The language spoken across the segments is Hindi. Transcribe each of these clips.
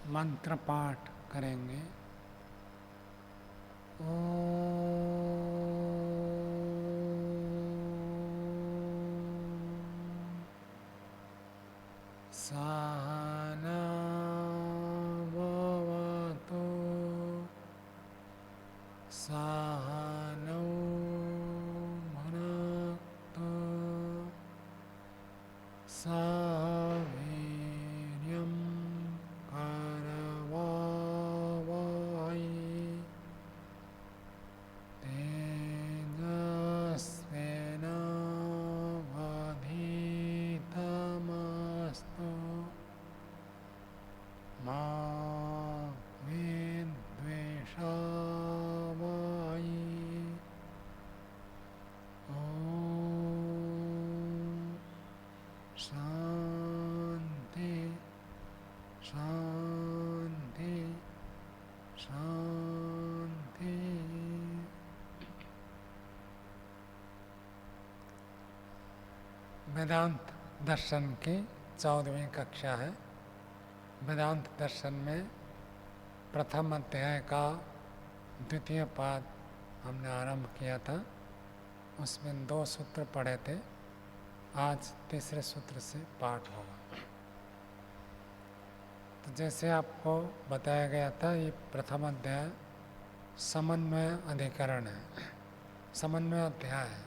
मंत्र पाठ करेंगे। सहना भवतु सहनौ भुनक्तु सह वीर्यं करवावहै तेजस्विनावधीतमस्तु मा विद्विषावहै। शांति शांति शांति। वेदांत दर्शन की 14वीं कक्षा है। वेदांत दर्शन में प्रथम अध्याय का द्वितीय पाद हमने आरंभ किया था। उसमें 2 सूत्र पढ़े थे। आज तीसरे सूत्र से पाठ होगा। तो जैसे आपको बताया गया था, ये प्रथम अध्याय समन्वय अधिकरण है, समन्वय अध्याय है।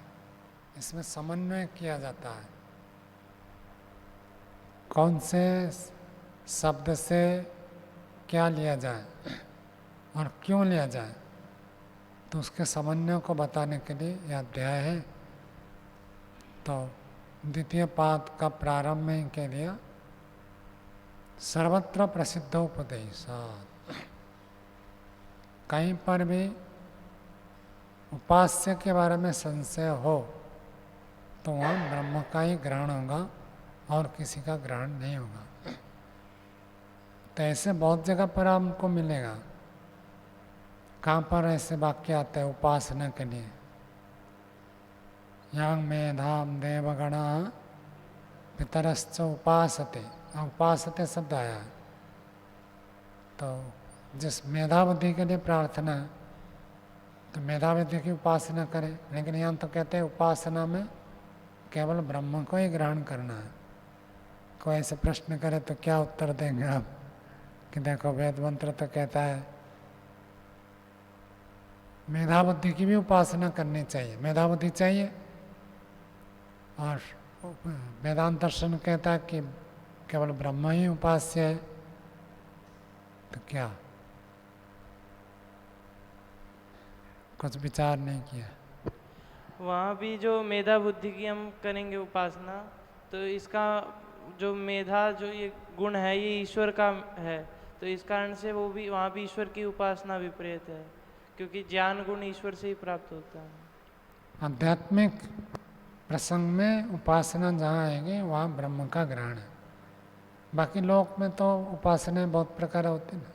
इसमें समन्वय किया जाता है। कौन से शब्द से क्या लिया जाए और क्यों लिया जाए, तो उसके समन्वय को बताने के लिए यह अध्याय है। तो द्वितीय पाद का प्रारंभ में कह दिया, सर्वत्र प्रसिद्ध उपदेशात्। कहीं पर भी उपास्य के बारे में संशय हो तो वहाँ ब्रह्म का ही ग्रहण होगा और किसी का ग्रहण नहीं होगा। तो ऐसे बहुत जगह पर हमको मिलेगा। कहाँ पर ऐसे वाक्य आते हैं उपासना के लिए, यांग मेधाम देवगणा पितरश्च उपासते, उपासते शब्द आया है। तो जिस मेधा बुद्धि के लिए प्रार्थना है तो मेधा बुद्धि की उपासना करें, लेकिन यहाँ तो कहते हैं उपासना में केवल ब्रह्म को ही ग्रहण करना है। कोई ऐसे प्रश्न करे तो क्या उत्तर देंगे आप कि देखो वेद मंत्र तो कहता है मेधा बुद्धि की भी उपासना करनी चाहिए, मेधा बुद्धि चाहिए। और वेदांत दर्शन कहता है कि केवल ब्रह्म ही उपास्य है। तो क्या कुछ विचार नहीं किया? वहाँ भी जो मेधा बुद्धि की हम करेंगे उपासना, तो इसका जो मेधा जो ये गुण है ये ईश्वर का है, तो इस कारण से वो भी वहाँ भी ईश्वर की उपासना विपरीत है, क्योंकि ज्ञान गुण ईश्वर से ही प्राप्त होता है। आध्यात्मिक प्रसंग में उपासना जहाँ आएगी वहाँ ब्रह्म का ग्रहण है। बाकी लोक में तो उपासनाएं बहुत प्रकार होती है ना।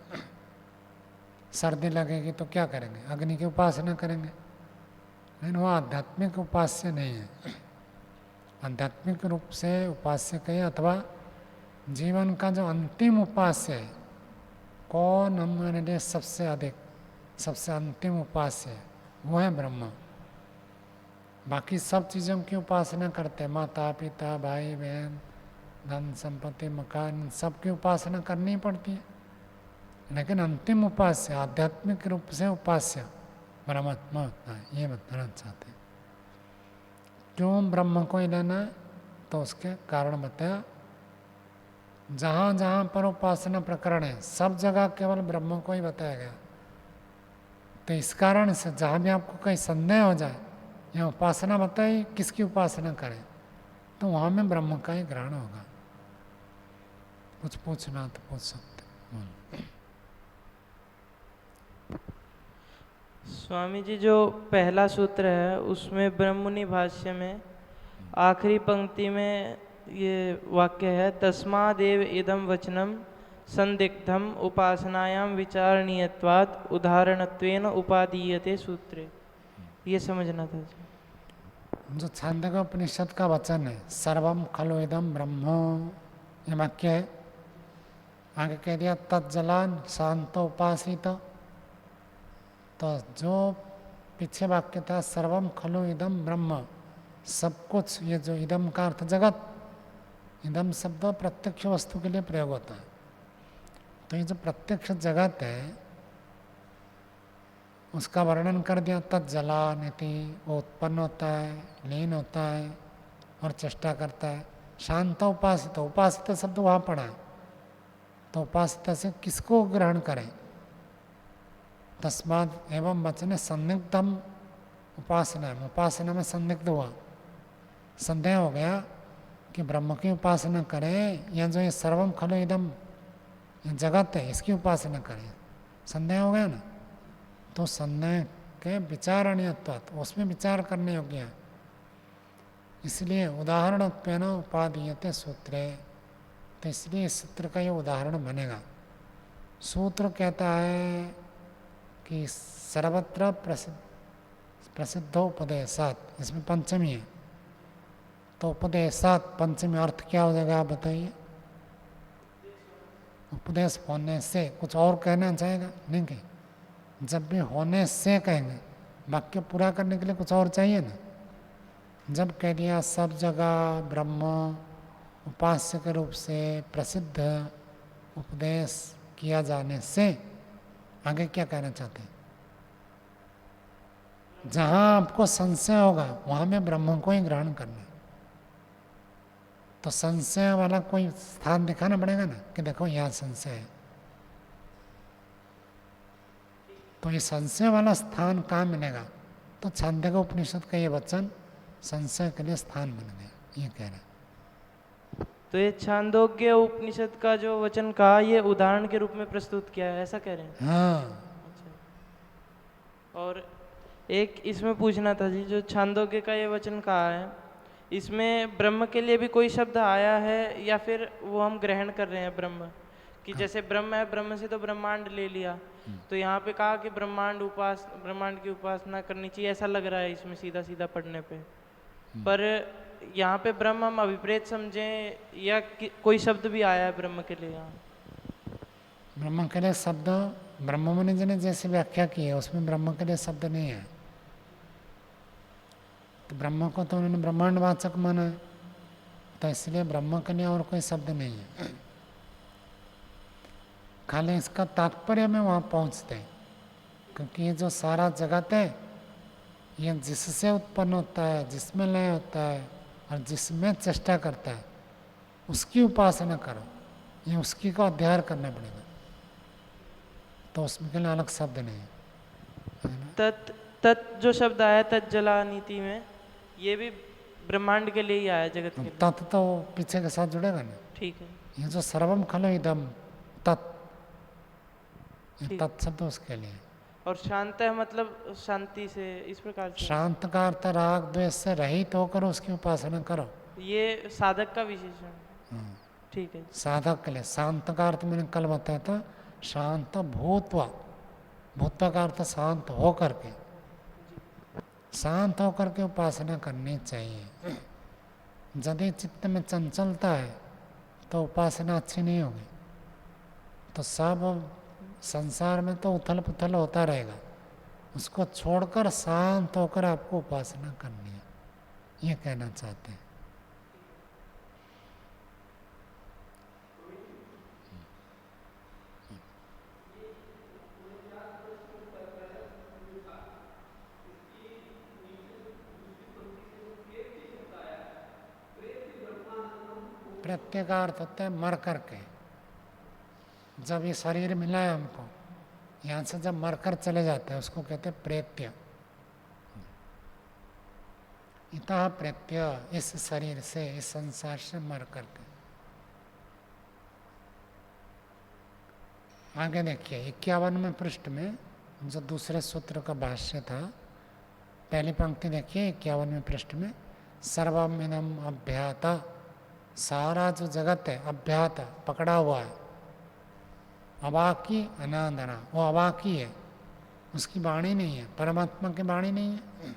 सर्दी लगेगी तो क्या करेंगे, अग्नि की उपासना करेंगे, लेकिन वो आध्यात्मिक उपास्य नहीं है। आध्यात्मिक रूप से उपास्य कहे अथवा जीवन का जो अंतिम उपास्य है, कौन हमारे लिए सबसे अधिक सबसे अंतिम उपास्य है, वो है ब्रह्म। बाकी सब चीज़ों की उपासना करते हैं, माता पिता भाई बहन धन संपत्ति मकान, सबकी उपासना करनी पड़ती है। लेकिन अंतिम उपास्य आध्यात्मिक रूप से उपास्य परमात्मा होता है, ये बताना चाहते हैं। क्यों ब्रह्म को ही लेना है, तो उसके कारण बताया। जहाँ जहाँ पर उपासना प्रकरण है सब जगह केवल ब्रह्म को ही बताया गया। तो इस कारण से जहाँ भी आपको कहीं संदेह हो जाए या उपासना बताई किसकी उपासना करें, तो वहाँ में ब्रह्म का ही ग्रहण होगा। कुछ पूछना तो पूछ सकते। स्वामी जी, जो पहला सूत्र है उसमें ब्रह्ममुनि भाष्य में आखिरी पंक्ति में ये वाक्य है, तस्मादेव इदम वचनम संदिग्धम उपासनायाम विचारणीयत्वात् उदाहरणत्वेन उपादीयते सूत्रे। ये समझना था जी। जो छांदोग्य उपनिषद का वचन है, सर्वम खलु इदम ब्रह्म, ये वाक्य है, आगे कह दिया तत्जलान शांत उपासित। तो जो पीछे वाक्य था सर्वम खलु इदम ब्रह्म, सब कुछ, ये जो इदम का अर्थ जगत, इदम शब्द प्रत्यक्ष वस्तु के लिए प्रयोग होता है। तो ये जो प्रत्यक्ष जगत है उसका वर्णन कर दिया। तत्जलान इति, वो उत्पन्न होता है, लीन होता है और चेष्टा करता है। शांत उपासित, उपासित शब्द वहाँ पड़ा है, तो उपासित से किसको ग्रहण करें? तस्माद एवं वचने संदिग्धम उपासना में, उपासना में संदिग्ध हुआ, संदेह हो गया कि ब्रह्म की उपासना करें या जो ये सर्वम खलु इदम जगत है इसकी उपासना करें, संदेह हो गया ना। तो संदेह के विचारणीयत्वात्, उसमें विचार करने योग्य है, इसलिए उदाहरणत्वेन उपादीयते सूत्रे। तो इसलिए इस सूत्र का ये उदाहरण बनेगा। सूत्र कहता है कि सर्वत्र प्रसिद्ध उपदेशात, इसमें पंचमी है, तो उपदेशात पंचमी अर्थ क्या हो जाएगा आप बताइए? उपदेश होने से, कुछ और कहना चाहेगा नहीं कि जब भी होने से कहेंगे, वाक्य पूरा करने के लिए कुछ और चाहिए ना। जब कह दिया सब जगह ब्रह्म उपास्य के रूप से प्रसिद्ध उपदेश किया जाने से, आगे क्या कहना चाहते हैं? जहाँ आपको संशय होगा वहाँ में ब्रह्म को ही ग्रहण करना। तो संशय वाला कोई स्थान दिखाना पड़ेगा ना कि देखो यहाँ संशय है। तो ये संशय वाला स्थान कहाँ मिलेगा? तो छांदोग्य उपनिषद का ये वचन संशय के लिए स्थान बन गया, ये कह रहे हैं। तो ये छांदोग्य उपनिषद का जो वचन कहा, ये उदाहरण के रूप में प्रस्तुत किया है, ऐसा कह रहे हैं? हाँ। अच्छा। और एक इसमें पूछना था जी, जो छांदोग्य का ये वचन कहा है, इसमें ब्रह्म के लिए भी कोई शब्द आया है या फिर वो हम ग्रहण कर रहे हैं ब्रह्म कि जैसे ब्रह्म है, ब्रह्म से तो ब्रह्मांड ले लिया, तो यहाँ पे कहा कि ब्रह्मांड की उपासना करनी चाहिए, ऐसा लग रहा है इसमें सीधा सीधा पढ़ने पे। पर यहाँ पे ब्रह्म हम अभिप्रेत समझें या कोई शब्द भी आया है ब्रह्म के लिए? यहाँ ब्रह्म के लिए शब्द ब्रह्ममुनि जी ने जैसे व्याख्या की है उसमें ब्रह्म के लिए शब्द नहीं है। तो ब्रह्म को तो उन्होंने ब्रह्मांडवाचक माना है, तो इसलिए ब्रह्म के लिए और कोई शब्द नहीं है। खाली इसका तात्पर्य में वहाँ पहुँचते हैं, क्योंकि ये जो सारा जगत है ये जिससे उत्पन्न होता है, जिसमें लय होता है और जिसमें चेष्टा करता है, उसकी उपासना करो, ये उसकी को अध्ययन करना पड़ेगा। तो उसमें के लिए अलग शब्द नहीं है। तत् जो शब्द आया तज्जला नीति में, ये भी ब्रह्मांड के लिए ही आया, जगत के लिए। तत् तो पीछे के साथ जुड़ेगा ना। ठीक है। ये जो सर्वम खलु इदम तत्, तत् शब्द उसके लिए। और शांत है मतलब शांति से, इस प्रकार से। शांत का अर्थ राग द्वेष से रहित होकर उसकी उपासना करो, ये साधक का विशेषण। ठीक है। साधक के लिए। शांत का अर्थ मैंने कल बताया था, शांत भूत्वा, भूत्वा का अर्थ शांत होकर के, शांत होकर के उपासना करनी चाहिए। यदि चित्त में चंचलता है तो उपासना अच्छी नहीं होगी। तो सब संसार में तो उथल पुथल होता रहेगा, उसको छोड़कर शांत होकर आपको उपासना करनी है, ये कहना चाहते हैं। प्रत्यय का अर्थ होता है मर करके। जब ये शरीर मिला है हमको, यहाँ से जब मरकर चले जाते हैं उसको कहते हैं प्रेत्य। इतः प्रेत्य, इस शरीर से, इस संसार से मर करके। आगे देखिए 51वें पृष्ठ में जो दूसरे सूत्र का भाष्य था, पहली पंक्ति देखिए 51वें पृष्ठ में, सर्वमिदं अभ्यात, सारा जो जगत है अभ्यात, पकड़ा हुआ है, अवाकी अनादना, वो अवाकी है, उसकी वाणी नहीं है, परमात्मा की वाणी नहीं है।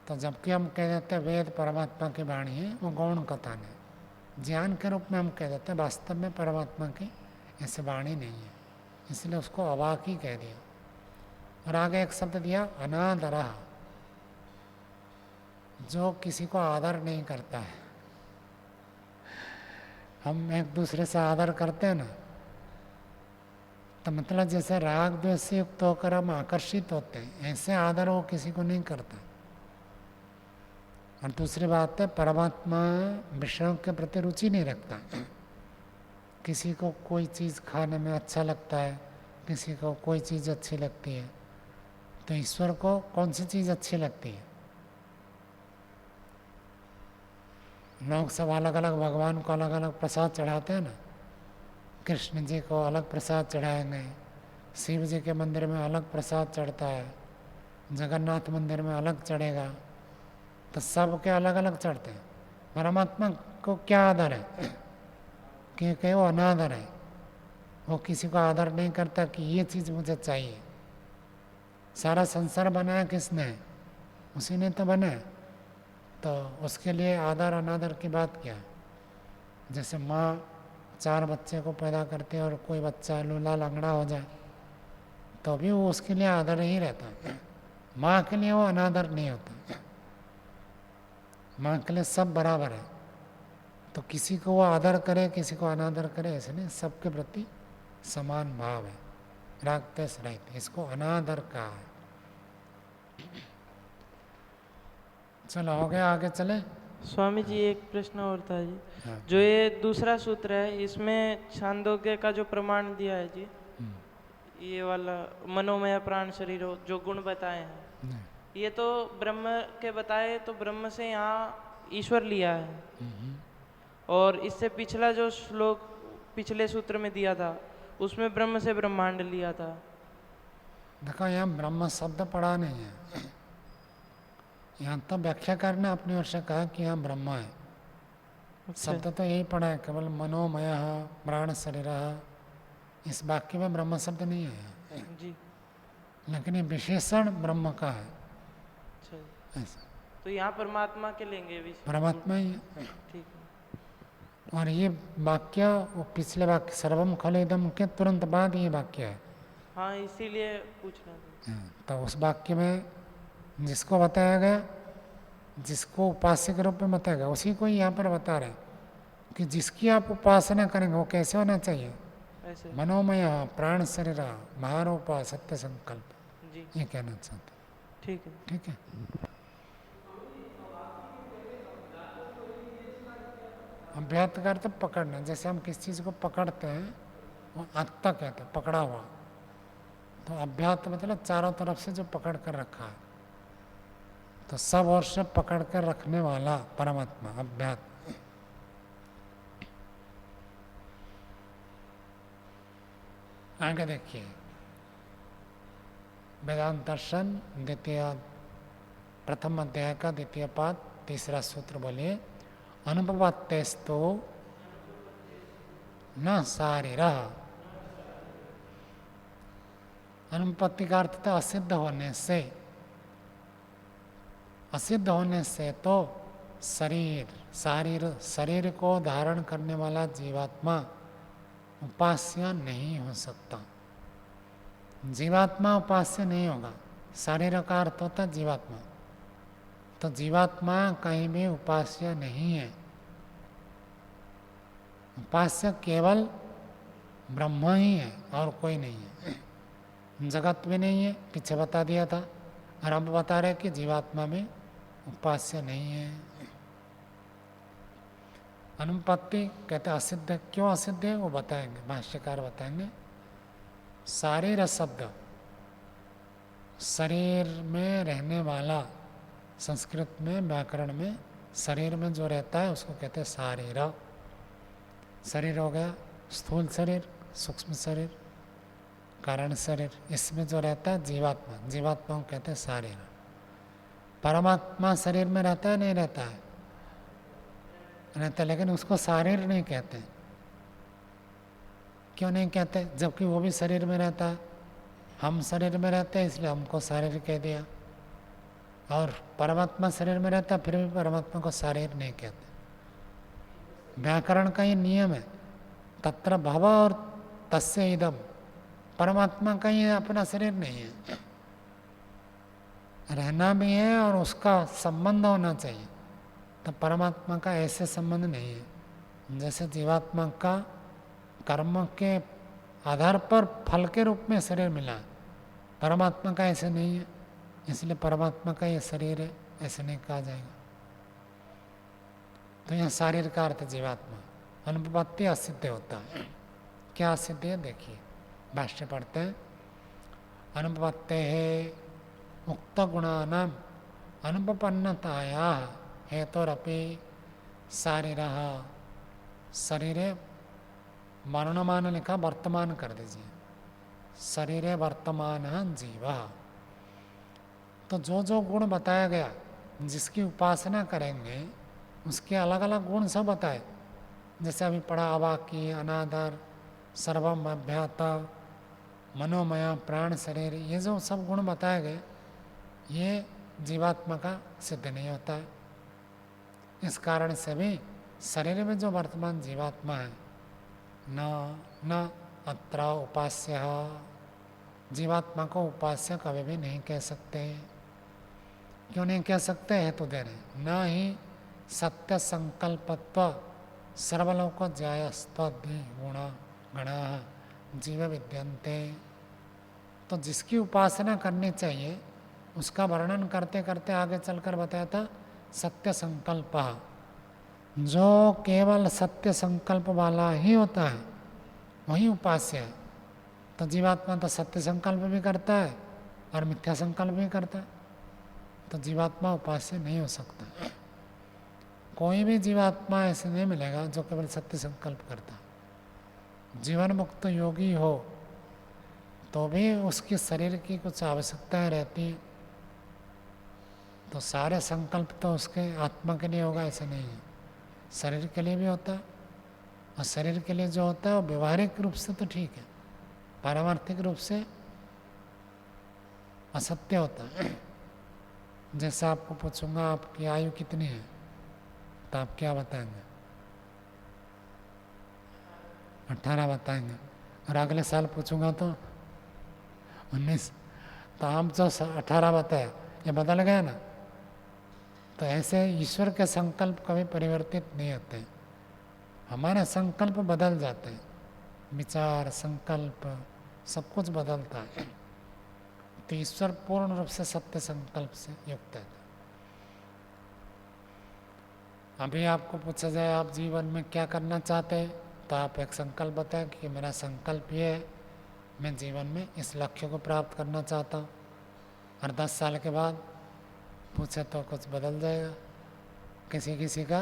तो जबकि हम कह देते हैं वेद परमात्मा की वाणी है, वो गौण कथन है, ज्ञान के रूप में हम कह देते हैं, वास्तव में परमात्मा की ऐसी वाणी नहीं है, इसलिए उसको अवाक ही कह दिया। और आगे एक शब्द दिया अनादरः, जो किसी को आदर नहीं करता है। हम एक दूसरे से आदर करते हैं ना, तो मतलब जैसे राग द्वेष से युक्त होकर हम आकर्षित होते हैं, ऐसे आदर वो किसी को नहीं करता। और दूसरी बात है, परमात्मा विषयों के प्रति रुचि नहीं रखता। किसी को कोई चीज़ खाने में अच्छा लगता है, किसी को कोई चीज़ अच्छी लगती है, तो ईश्वर को कौन सी चीज़ अच्छी लगती है? लोग सब अलग अलग भगवान को अलग अलग प्रसाद चढ़ाते हैं ना। कृष्ण जी को अलग प्रसाद चढ़ाएंगे, शिव जी के मंदिर में अलग प्रसाद चढ़ता है, जगन्नाथ मंदिर में अलग चढ़ेगा, तो सब के अलग अलग चढ़ते हैं। परमात्मा को क्या आदर है? क्योंकि वो अनादर है, वो किसी को आदर नहीं करता कि ये चीज़ मुझे चाहिए। सारा संसार बनाया किसने? उसी ने तो बनाया, तो उसके लिए आदर अनादर की बात क्या है? जैसे माँ 4 बच्चे को पैदा करती है और कोई बच्चा लूला लंगड़ा हो जाए, तो भी वो उसके लिए आदर ही रहता है। माँ के लिए वो अनादर नहीं होता, माँ के लिए सब बराबर है। तो किसी को वो आदर करे, किसी को अनादर करे, ऐसे नहीं, सबके प्रति समान भाव है, राग द्वेष रहित। इसको अनादर कहा है। चलो हो गया, आगे चले। स्वामी जी एक प्रश्न और था जी। हाँ। जो ये दूसरा सूत्र है, इसमें छांदोग्य का जो प्रमाण दिया है जी, ये वाला मनोमय प्राण शरीर हो, जो गुण बताए हैं, ये तो ब्रह्म के बताए, तो ब्रह्म से यहाँ ईश्वर लिया है। और इससे पिछला जो श्लोक पिछले सूत्र में दिया था, उसमें ब्रह्म से ब्रह्मांड लिया था। देखो यहाँ ब्रह्म शब्द पढ़ा नहीं है, यहाँ तो व्याख्याकार ने अपनी ओर से कहा कि यहाँ ब्रह्म है। शब्द तो यही पढ़ा है, केवल मनोमय प्राण शरीर, इस वाक्य में ब्रह्म शब्द नहीं है जी। लेकिन ये विशेषण ब्रह्म का है। अच्छा, ऐसा तो यहाँ परमात्मा के लेंगे भी। परमात्मा ही है। ठीक है। और ये वाक्य वो पिछले वाक्य सर्वम खलेदम के तुरंत बाद ये वाक्य है। हाँ, इसीलिए पूछना था। तो उस वाक्य में जिसको बताया गया, जिसको उपास्य के रूप में बताया गया, उसी को ही यहाँ पर बता रहे हैं कि जिसकी आप उपासना करेंगे वो कैसे होना चाहिए? ऐसे। मनोमय प्राण शरीर महारूप सत्य संकल्प, जी, ये कहना चाहते। ठीक है। ठीक है। अभ्यात का अर्थ पकड़ना। जैसे हम किस चीज़ को पकड़ते हैं, वो आत्ता कहते हैं, पकड़ा हुआ। तो अभ्यात मतलब चारों तरफ से जो पकड़ कर रखा है, तो सब ओर से पकड़ कर रखने वाला परमात्मा अभ्यात। आगे देखिए, वेदांत दर्शन द्वितीय प्रथम अध्याय का द्वितीय पाद तीसरा सूत्र बोलिए। अनुभवत्यस्तु न शारीरः। अनुपत्ति का अर्थ था असिद्ध होने से। असिद्ध होने से तो शरीर को धारण करने वाला जीवात्मा उपास्य नहीं हो सकता। जीवात्मा उपास्य नहीं होगा। शरीर का अर्थ होता जीवात्मा, तो जीवात्मा कहीं भी उपास्य नहीं है। उपास्य केवल ब्रह्म ही है और कोई नहीं है। जगत भी नहीं है, पीछे बता दिया था, और अब बता रहे कि जीवात्मा में उपास्य नहीं है। अनुपत्ति कहते असिद्ध। क्यों असिद्ध है वो बताएंगे, भाष्यकार बताएंगे। शारीर शब्द शरीर में रहने वाला, संस्कृत में व्याकरण में शरीर में जो रहता है उसको कहते हैं शारीर। शरीर हो गया स्थूल शरीर, सूक्ष्म शरीर, कारण शरीर। इसमें जो रहता है जीवात्मा, जीवात्मा को कहते हैं शारीर। परमात्मा शरीर में रहता है नहीं रहता है? रहता है, लेकिन उसको शारीर नहीं कहते। क्यों नहीं कहते? जबकि वो भी शरीर में रहता है। हम शरीर में रहते हैं इसलिए हमको शारीर कह दिया, और परमात्मा शरीर में रहता है फिर भी परमात्मा को शारीर नहीं कहते। व्याकरण का ये नियम है, तत्र भव और तस्य इदम। परमात्मा का ये अपना शरीर नहीं है, रहना भी है और उसका संबंध होना चाहिए। तो परमात्मा का ऐसे संबंध नहीं है जैसे जीवात्मा का कर्म के आधार पर फल के रूप में शरीर मिला है, परमात्मा का ऐसे नहीं है। इसलिए परमात्मा का ये शरीर है ऐसे नहीं कहा जाएगा। तो यहाँ शारीर का अर्थ जीवात्मा, अनुपपत्ति असिद्ध होता है। क्या असिद्ध है देखिए, भाष्य पढ़ते हैं। अनुपपत्ते है उक्त गुणानाम अनुपपन्नताया हेतुरपि शारीरः, शरीरे वर्णमान लिखा वर्तमान कर दीजिए, शरीरे वर्तमान जीव। तो जो जो गुण बताया गया जिसकी उपासना करेंगे उसके अलग अलग गुण सब बताए। जैसे अभी पढ़ा अवाकी, अनादर, सर्वम अभ्यात, मनोमय, प्राण, शरीर, ये जो सब गुण बताए गए ये जीवात्मा का सिद्ध नहीं होता है। इस कारण से भी शरीर में जो वर्तमान जीवात्मा है न अत्र उपास्य, जीवात्मा को उपास्य कभी भी नहीं कह सकते। क्यों नहीं कह सकते हैं तो दे रहे, न ही सत्य संकल्पत्व सर्वलोक जायस्त्वदि गुण गणा जीव विद्यन्ते। तो जिसकी उपासना करनी चाहिए उसका वर्णन करते करते आगे चलकर बताया था सत्य संकल्प, जो केवल सत्य संकल्प वाला ही होता है वही उपास्य है। तो जीवात्मा तो सत्य संकल्प भी करता है और मिथ्या संकल्प भी करता है, तो जीवात्मा उपास्य नहीं हो सकता। कोई भी जीवात्मा ऐसे नहीं मिलेगा जो केवल सत्य संकल्प करता है। जीवन मुक्त योगी हो तो भी उसकी शरीर की कुछ आवश्यकताएं रहती हैं, तो सारे संकल्प तो उसके आत्मा के लिए होगा ऐसे नहीं है, शरीर के लिए भी होता है। और शरीर के लिए जो होता है वो व्यवहारिक रूप से तो ठीक है, पारमार्थिक रूप से असत्य होता है। जैसे आपको पूछूंगा आपकी आयु कितनी है तो आप क्या बताएंगे? 18 बताएंगे। और अगले साल पूछूंगा तो 19, तो आप जो 18 बताया ये बदल गया ना। तो ऐसे ईश्वर के संकल्प कभी परिवर्तित नहीं होते, हमारे संकल्प बदल जाते हैं, विचार संकल्प सब कुछ बदलता है। तो ईश्वर पूर्ण रूप से सत्य संकल्प से युक्त है। अभी आपको पूछा जाए आप जीवन में क्या करना चाहते हैं तो आप एक संकल्प बताएं कि मेरा संकल्प ये है, मैं जीवन में इस लक्ष्य को प्राप्त करना चाहता हूँ। और 10 साल के बाद पूछे तो कुछ बदल जाएगा, किसी किसी का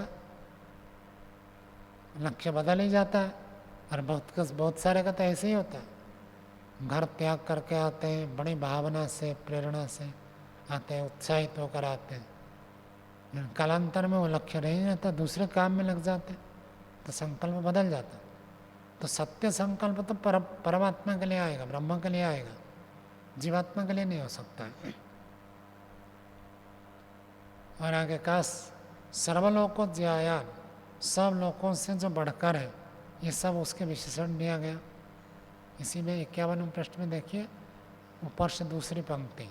लक्ष्य बदल ही जाता है। और बहुत सारे का तो ऐसे ही होता है, घर त्याग करके आते हैं, बड़ी भावना से प्रेरणा से आते हैं, उत्साहित होकर आते हैं, कालांतर में वो लक्ष्य नहीं रहता, दूसरे काम में लग जाते हैं, तो संकल्प बदल जाता। तो सत्य संकल्प तो परमात्मा के लिए आएगा, ब्रह्म के लिए आएगा, जीवात्मा के लिए नहीं हो सकता है। और आगे का सर्वलोको ज्यायान, सब लोगों से जो बढ़कर है, ये सब उसके विशेषण दिया गया। इसी में 51वें पृष्ठ में देखिए ऊपर से दूसरी पंक्ति,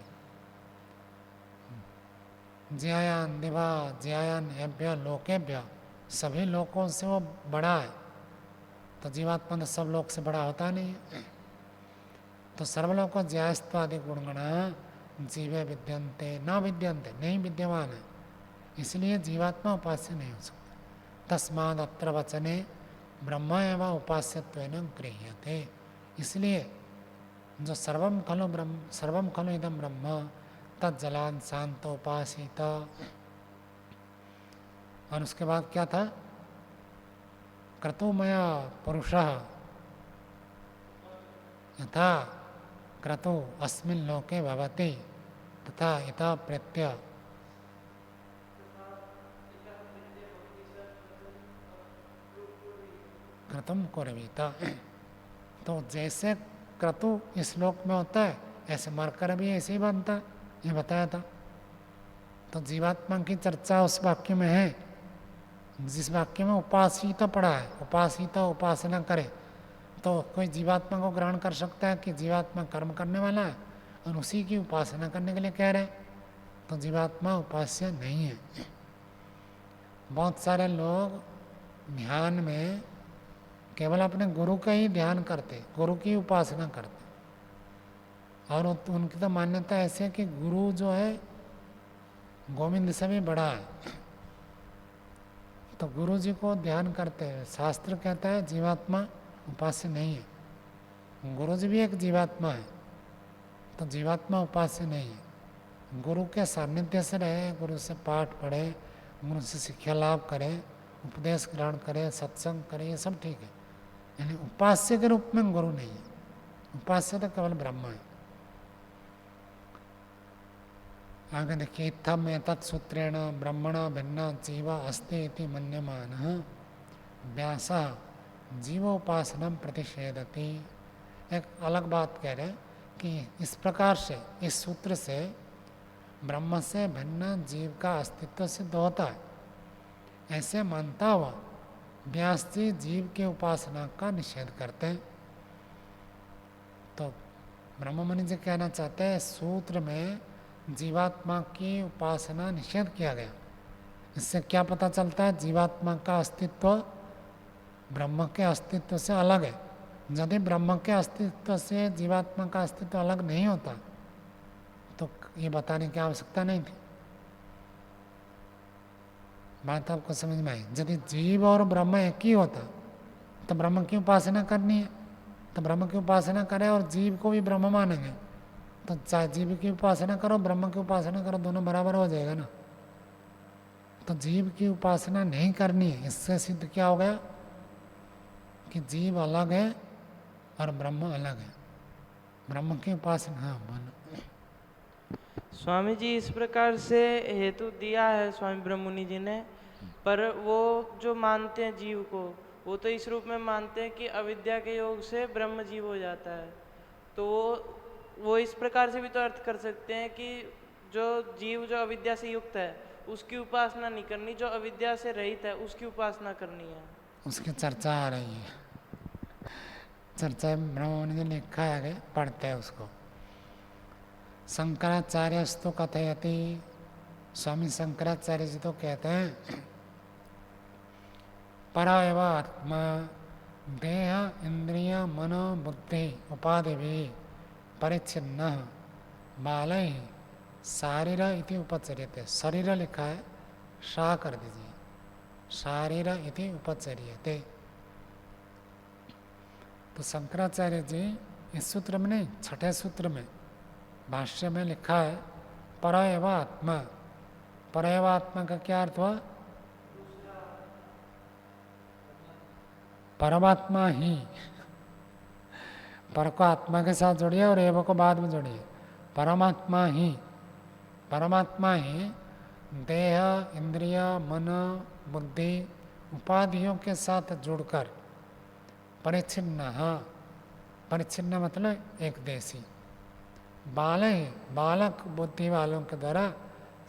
ज्यायान दिवा ज्यायान एभ्य लोकेभ्य, सभी लोगों से वो बड़ा है। तो जीवात्मा तो सब लोग से बड़ा होता नहीं है। तो सर्वलोको ज्यास्त्वादि गुणगणा जीवे विद्यन्ते न विद्यन्ते, नहीं विद्यमान है, इसलिए जीवात्मा उपास्य नहीं हो सकता। तस्माद् अत्र वचने ब्रह्म एवं उपास्यत्वेन गृह्यते, इसलिए जो सर्वम खलु इदं ब्रह्म तज्जलान् शान्तोपासीत। और उसके बाद क्या था? क्रतुमय पुरुषः यथा क्रतु अस्मिन् लोके भवति तथा इतः प्रत्य क्रतुम कुर्वीत। तो जैसे क्रतु इस लोक में होता है ऐसे मरकर भी ऐसे ही बनता, ये बताया था। तो जीवात्मा की चर्चा उस वाक्य में है जिस वाक्य में उपासिता पड़ा है, उपासिता उपासना करे, तो कोई जीवात्मा को ग्रहण कर सकता है कि जीवात्मा कर्म करने वाला है और उसी की उपासना करने के लिए कह रहे हैं, तो जीवात्मा उपास्य नहीं है। बहुत सारे लोग ध्यान में केवल अपने गुरु का ही ध्यान करते, गुरु की उपासना करते, और उनकी तो मान्यता ऐसे है कि गुरु जो है गोविंद से भी बड़ा है, तो गुरु जी को ध्यान करते हैं। शास्त्र कहता है जीवात्मा उपास्य नहीं है, गुरु जी भी एक जीवात्मा है, तो जीवात्मा उपास्य नहीं है। गुरु के सानिध्य से रहे, गुरु से पाठ पढ़े, गुरु से शिक्षा लाभ करे, उपदेश ग्रहण करे, सत्संग करे, ये सब ठीक है, यानी उपास्य के रूप में गुरु नहीं है। उपास्य तो केवल ब्रह्म है। आगे देखिए, इत्थम एतत् सूत्रेण ब्रह्मणा भिन्ना जीव अस्ति इति मन्यमानः व्यासः जीवोपासनम प्रतिषेधति। एक अलग बात कह रहे हैं कि इस प्रकार से, इस सूत्र से ब्रह्म से भिन्न जीव का अस्तित्व सिद्ध होता है, ऐसे मानता हुआ व्यास जी जीव के उपासना का निषेध करते हैं। तो ब्रह्ममुनि जी कहना चाहते हैं सूत्र में जीवात्मा की उपासना निषेध किया गया। इससे क्या पता चलता है? जीवात्मा का अस्तित्व ब्रह्म के अस्तित्व से अलग है। यदि ब्रह्म के अस्तित्व से जीवात्मा का अस्तित्व अलग नहीं होता तो ये बताने की आवश्यकता नहीं थी। बात आपको समझ में आई? यदि जीव और ब्रह्म एक ही होता तो ब्रह्म की उपासना करनी है, तो ब्रह्म की उपासना करें और जीव को भी ब्रह्म मानेंगे, तो चाहे जीव की उपासना करो ब्रह्म की उपासना करो, दोनों बराबर हो जाएगा ना। तो जीव की उपासना नहीं करनी है। इससे सिद्ध क्या हो गया कि जीव अलग है और ब्रह्म अलग है। ब्रह्म की उपासना, हाँ बोलो। स्वामी जी इस प्रकार से हेतु दिया है स्वामी ब्रह्ममुनि जी ने, पर वो जो मानते हैं जीव को, वो तो इस रूप में मानते हैं कि अविद्या के योग से ब्रह्म जीव हो जाता है। तो वो इस प्रकार से भी तो अर्थ कर सकते हैं कि जो जीव जो अविद्या से युक्त है उसकी उपासना नहीं करनी, जो अविद्या से रहित है उसकी उपासना करनी है। उसकी चर्चा आ रही है, चर्चा ब्रह्ममुनि ने लिखा है, आगे पढ़ते हैं उसको। शंकराचार्यस्तु कथयति, स्वामी शंकराचार्य जी तो कहते हैं परा एव आत्मा देह इंद्रिय मनो बुद्धि उपाधि भी परिच्छिन्न बालै शारीर इति उपचर्यते। शरीर लिखा है, शा कर दीजिए, शारीर इति उपचर्यते। तो शंकराचार्य जी इस सूत्र में नहीं, छठे सूत्र में भाष्य में लिखा है पर एव आत्मा। पर एव आत्मा का क्या अर्थ हुआ? परमात्मा ही। पर को आत्मा के साथ जोड़िए और एव को बाद में जोड़िए। परमात्मा ही, परमात्मा ही देह इंद्रिय मन बुद्धि उपाधियों के साथ जुड़कर परिच्छिन्न, परिच्छिन्न मतलब एक देशी, बालक बुद्धि वालों के द्वारा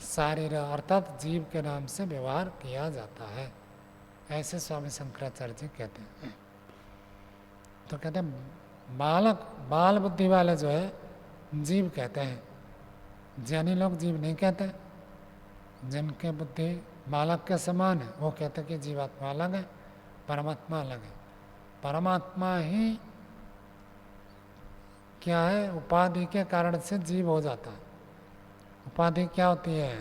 शारीर अर्थात जीव के नाम से व्यवहार किया जाता है, ऐसे स्वामी शंकराचार्य जी कहते हैं। तो कहते हैं बाल बुद्धि वाले जो है जीव कहते हैं, ज्ञानी लोग जीव नहीं कहते। जिनके बुद्धि बालक के समान है वो कहते हैं कि जीवात्मा अलग है, परमात्मा अलग है। परमात्मा ही क्या है? उपाधि के कारण से जीव हो जाता है। उपाधि क्या होती है?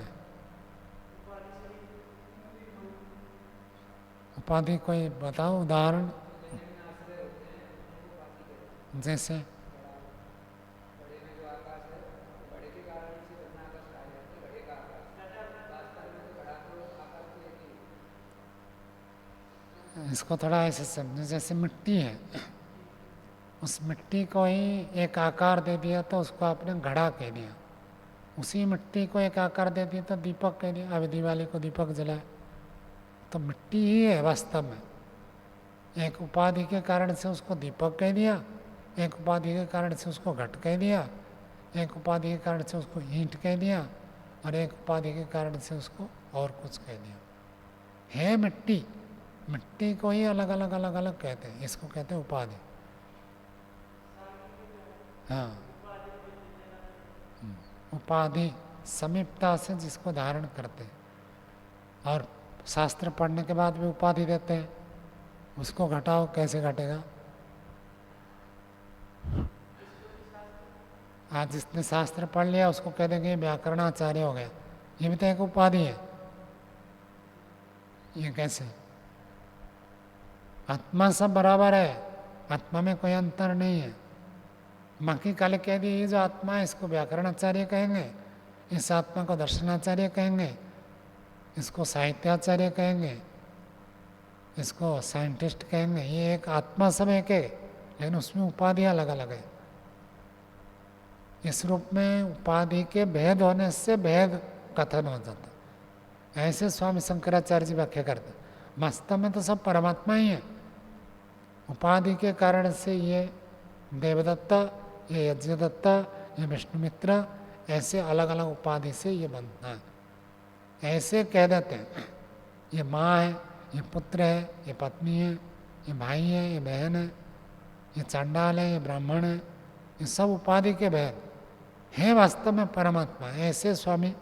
उपाधि कोई बताओ उदाहरण। जैसे इसको थोड़ा ऐसे समझो, जैसे मिट्टी है, उस मिट्टी को ही एक आकार दे दिया तो उसको आपने घड़ा कह दिया। उसी मिट्टी को एक आकार दे दिया तो दीपक कह दिया। अभी दिवाली को दीपक जलाए तो मिट्टी ही है वास्तव में। एक उपाधि के कारण से उसको दीपक कह दिया, एक उपाधि के कारण से उसको घट कह दिया, एक उपाधि के कारण से उसको ईंट कह दिया और एक उपाधि के कारण से उसको और कुछ कह दिया। है मिट्टी, मिट्टी को ही अलग अलग अलग अलग कहते हैं, इसको कहते हैं उपाधि। हाँ, उपाधि समीपता से जिसको धारण करते हैं, और शास्त्र पढ़ने के बाद भी उपाधि देते हैं, उसको घटाओ कैसे घटेगा। आज जिसने शास्त्र पढ़ लिया उसको कह देंगे व्याकरणाचार्य हो गया, ये भी तो एक उपाधि है। ये कैसे? आत्मा सब बराबर है, आत्मा में कोई अंतर नहीं है। बाकी काले कह दिए ये जो आत्मा है इसको व्याकरणाचार्य कहेंगे, इस आत्मा को दर्शनाचार्य कहेंगे, इसको साहित्याचार्य कहेंगे, इसको साइंटिस्ट कहेंगे। ये एक आत्मा सब एक है, लेकिन उसमें उपाधियाँ अलग अलग है। इस रूप में उपाधि के भेद होने से भेद कथन हो जाता। ऐसे स्वामी शंकराचार्य जी व्याख्या करते। वास्तव में तो सब परमात्मा ही है। उपाधि के कारण से ये देवदत्त, ये यज्ञदत्त, ये विष्णुमित्र, ऐसे अलग अलग उपाधि से ये बनता है। ऐसे कह देते हैं ये माँ है, ये पुत्र है, ये पत्नी है, ये भाई है, ये बहन है, ये चांडाल है, ये ब्राह्मण है, ये सब उपाधि के भेद है, वास्तव में परमात्मा। ऐसे स्वामी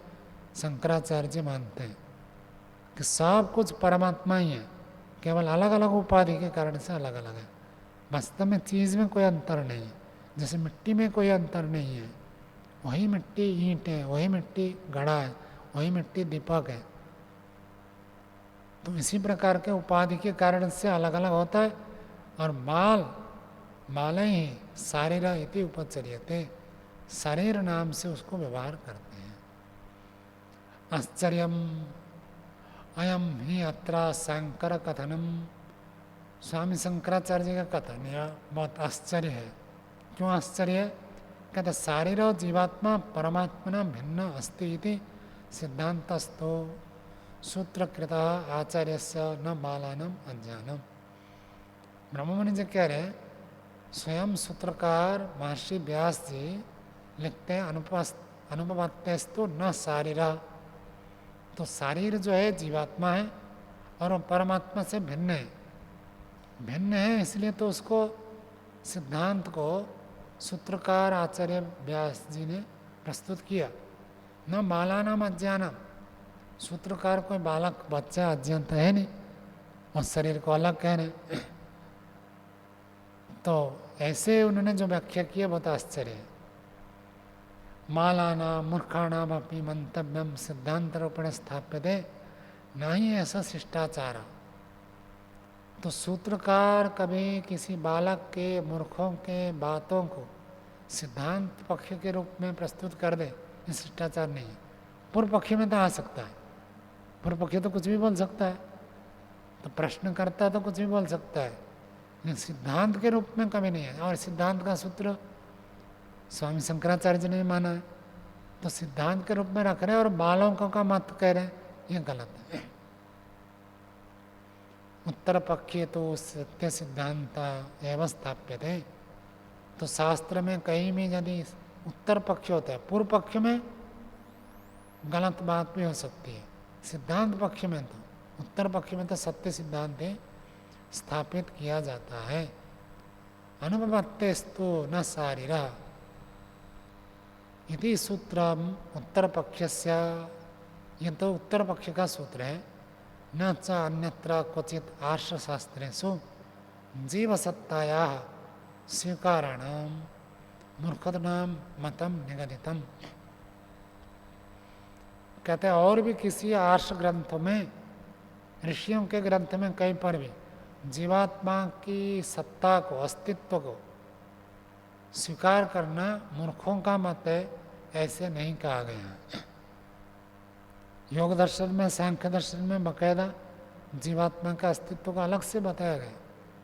शंकराचार्य जी मानते हैं कि सब कुछ परमात्मा ही है, केवल अलग अलग उपाधि के कारण से अलग अलग है। वास्तव में चीज़ में कोई अंतर नहीं है। जैसे मिट्टी में कोई अंतर नहीं है, वही मिट्टी ईंट है, वही मिट्टी घड़ा है, वही मिट्टी दीपक है। तो इसी प्रकार के उपाधि के कारण से अलग अलग होता है। और माल ही शारीर इति उपचर्यते, शरीर नाम से उसको व्यवहार करते हैं। आश्चर्यम अयम ही अत्र शंकर कथनम, स्वामी शंकराचार्य जी का कथन यह बहुत आश्चर्य है। क्यों आश्चर्य है? कहते शारीर और जीवात्मा परमात्मना भिन्न अस्ति इति सिद्धांतस्तो सूत्रकृत आचार्य से न बालानम अज्ञानम। ब्रह्ममुनि जी कह रहे हैं, स्वयं सूत्रकार महर्षि व्यास जी लिखते हैं अनुपपत्तिस्तु न शारीर। तो शरीर जो है जीवात्मा है और वो परमात्मा से भिन्न है। भिन्न है इसलिए तो उसको सिद्धांत को सूत्रकार आचार्य व्यास जी ने प्रस्तुत किया। न बालानाम अज्ञानम, सूत्रकार कोई बालक बच्चा अज्ञान तो है नहीं, और शरीर को अलग कह रहे। तो ऐसे उन्होंने जो व्याख्या की है बहुत आश्चर्य है। मालाना मूर्खाणाम अपनी मंतव्यम सिद्धांत रूपेण स्थाप्यते न ही ऐसा शिष्टाचार। तो सूत्रकार कभी किसी बालक के मूर्खों के बातों को सिद्धांत पक्ष के रूप में प्रस्तुत कर दे, ये शिष्टाचार नहीं है। पूर्व पक्षी में तो आ सकता है, पूर्व पक्षी तो कुछ भी बोल सकता है, तो प्रश्न करता तो कुछ भी बोल सकता है, लेकिन सिद्धांत के रूप में कभी नहीं है। और सिद्धांत का सूत्र स्वामी शंकराचार्य जी ने माना है, तो सिद्धांत के रूप में रख रहे हैं और बालकों का मत कह रहे हैं, ये गलत है। उत्तर पक्षीय तो सत्य सिद्धांत एवं स्थाप्यते। तो शास्त्र में कहीं भी यदि उत्तर पक्ष होता है, पूर्व पक्ष में गलत बात भी हो सकती है, सिद्धांत पक्ष में तो, उत्तर पक्ष में तो सत्य सिद्धांत स्थापित किया जाता है। अनुपपत्तिस्तु न शारीर इति सूत्रम उत्तर पक्षस्य, ये तो उत्तर पक्ष का सूत्र है। न च अन्यत्र क्वचित आर्षशास्त्रेषु जीवसत्तायाः स्वीकाराणां मूर्खतानां मतम निगदितम। कहते हैं और भी किसी आर्ष ग्रंथ में, ऋषियों के ग्रंथ में कहीं पर भी जीवात्मा की सत्ता को, अस्तित्व को स्वीकार करना मूर्खों का मत है, ऐसे नहीं कहा गया। योग दर्शन में, सांख्य दर्शन में बकायदा जीवात्मा का अस्तित्व को अलग से बताया गया।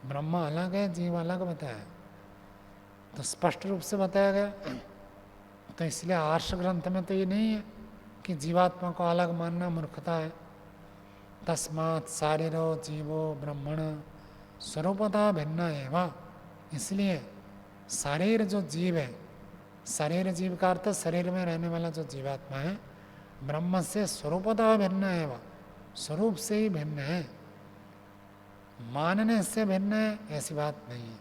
ब्रह्म अलग है, जीव अलग बताया, तो स्पष्ट रूप से बताया गया। तो इसलिए आर्ष ग्रंथ में तो ये नहीं है कि जीवात्मा को अलग मानना मूर्खता है। तस्मात् शारीरो जीवो ब्रह्मण स्वरूपतः भिन्न एवं। इसलिए शरीर जो जीव है, शरीर जीव का अर्थ शरीर में रहने वाला जो जीवात्मा है, ब्रह्म से स्वरूपतः भिन्न एवं, स्वरूप से ही भिन्न है, मानने से भिन्न है ऐसी बात नहीं है।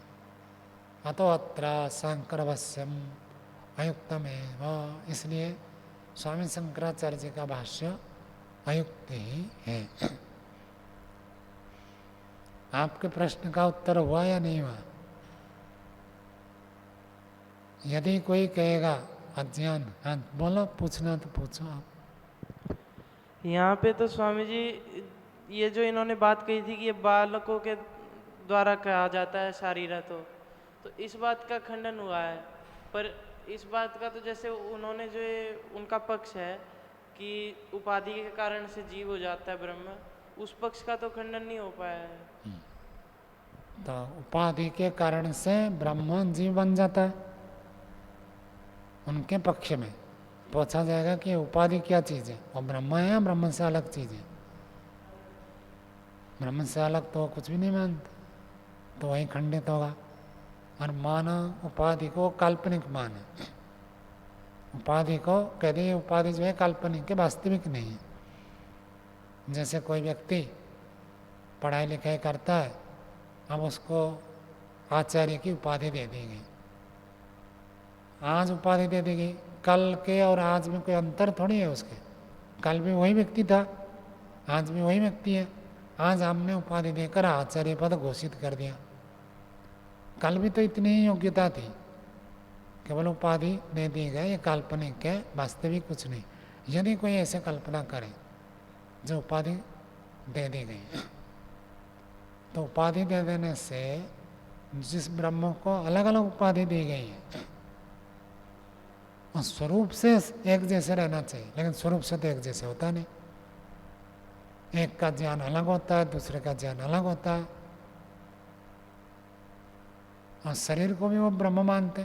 अतो अत्र शंकरवश्यम अयुक्तम है, इसलिए स्वामी शंकराचार्य जी का भाष्य अयुक्त ही है। आपके प्रश्न का उत्तर हुआ या नहीं हुआ? यदि कोई कहेगा अज्ञान, हाँ बोलो, पूछना तो पूछो आप। यहाँ पे तो स्वामी जी ये जो इन्होंने बात कही थी कि ये बालकों के द्वारा कहा जाता है शारीरा, तो इस बात का खंडन हुआ है। पर इस बात का तो जैसे उन्होंने जो ये उनका पक्ष है कि उपाधि के कारण से जीव हो जाता है ब्रह्म, उस पक्ष का तो खंडन नहीं हो पाया है। तो उपाधि के कारण से ब्रह्म जीव बन जाता है, उनके पक्ष में पूछा जाएगा कि उपाधि क्या चीज़ है, और ब्रह्म है या ब्रह्म से अलग चीज़ है? ब्रह्म से अलग तो कुछ भी नहीं मानते, तो वही खंडित होगा। और माना उपाधि को काल्पनिक माने, उपाधि को कह दिए उपाधि जो है काल्पनिक है, वास्तविक नहीं है। जैसे कोई व्यक्ति पढ़ाई लिखाई करता है, अब उसको आचार्य की उपाधि दे दी गई, आज उपाधि दे दी गई, कल के और आज में कोई अंतर थोड़ी है उसके। कल भी वही व्यक्ति था, आज भी वही व्यक्ति है। आज हमने उपाधि देकर आचार्य पद घोषित कर दिया, कल भी तो इतनी ही योग्यता थी, केवल उपाधि दे दी गई, ये काल्पनिक है, वास्तविक कुछ नहीं। यदि कोई ऐसे कल्पना करे जो उपाधि दे दी गई, तो उपाधि दे देने से जिस ब्रह्म को अलग अलग उपाधि दी गई है, और स्वरूप से एक जैसे रहना चाहिए, लेकिन स्वरूप से तो एक जैसे होता नहीं। एक का ज्ञान अलग होता है, दूसरे का ज्ञान अलग होता है। और शरीर को भी वो ब्रह्म मानते,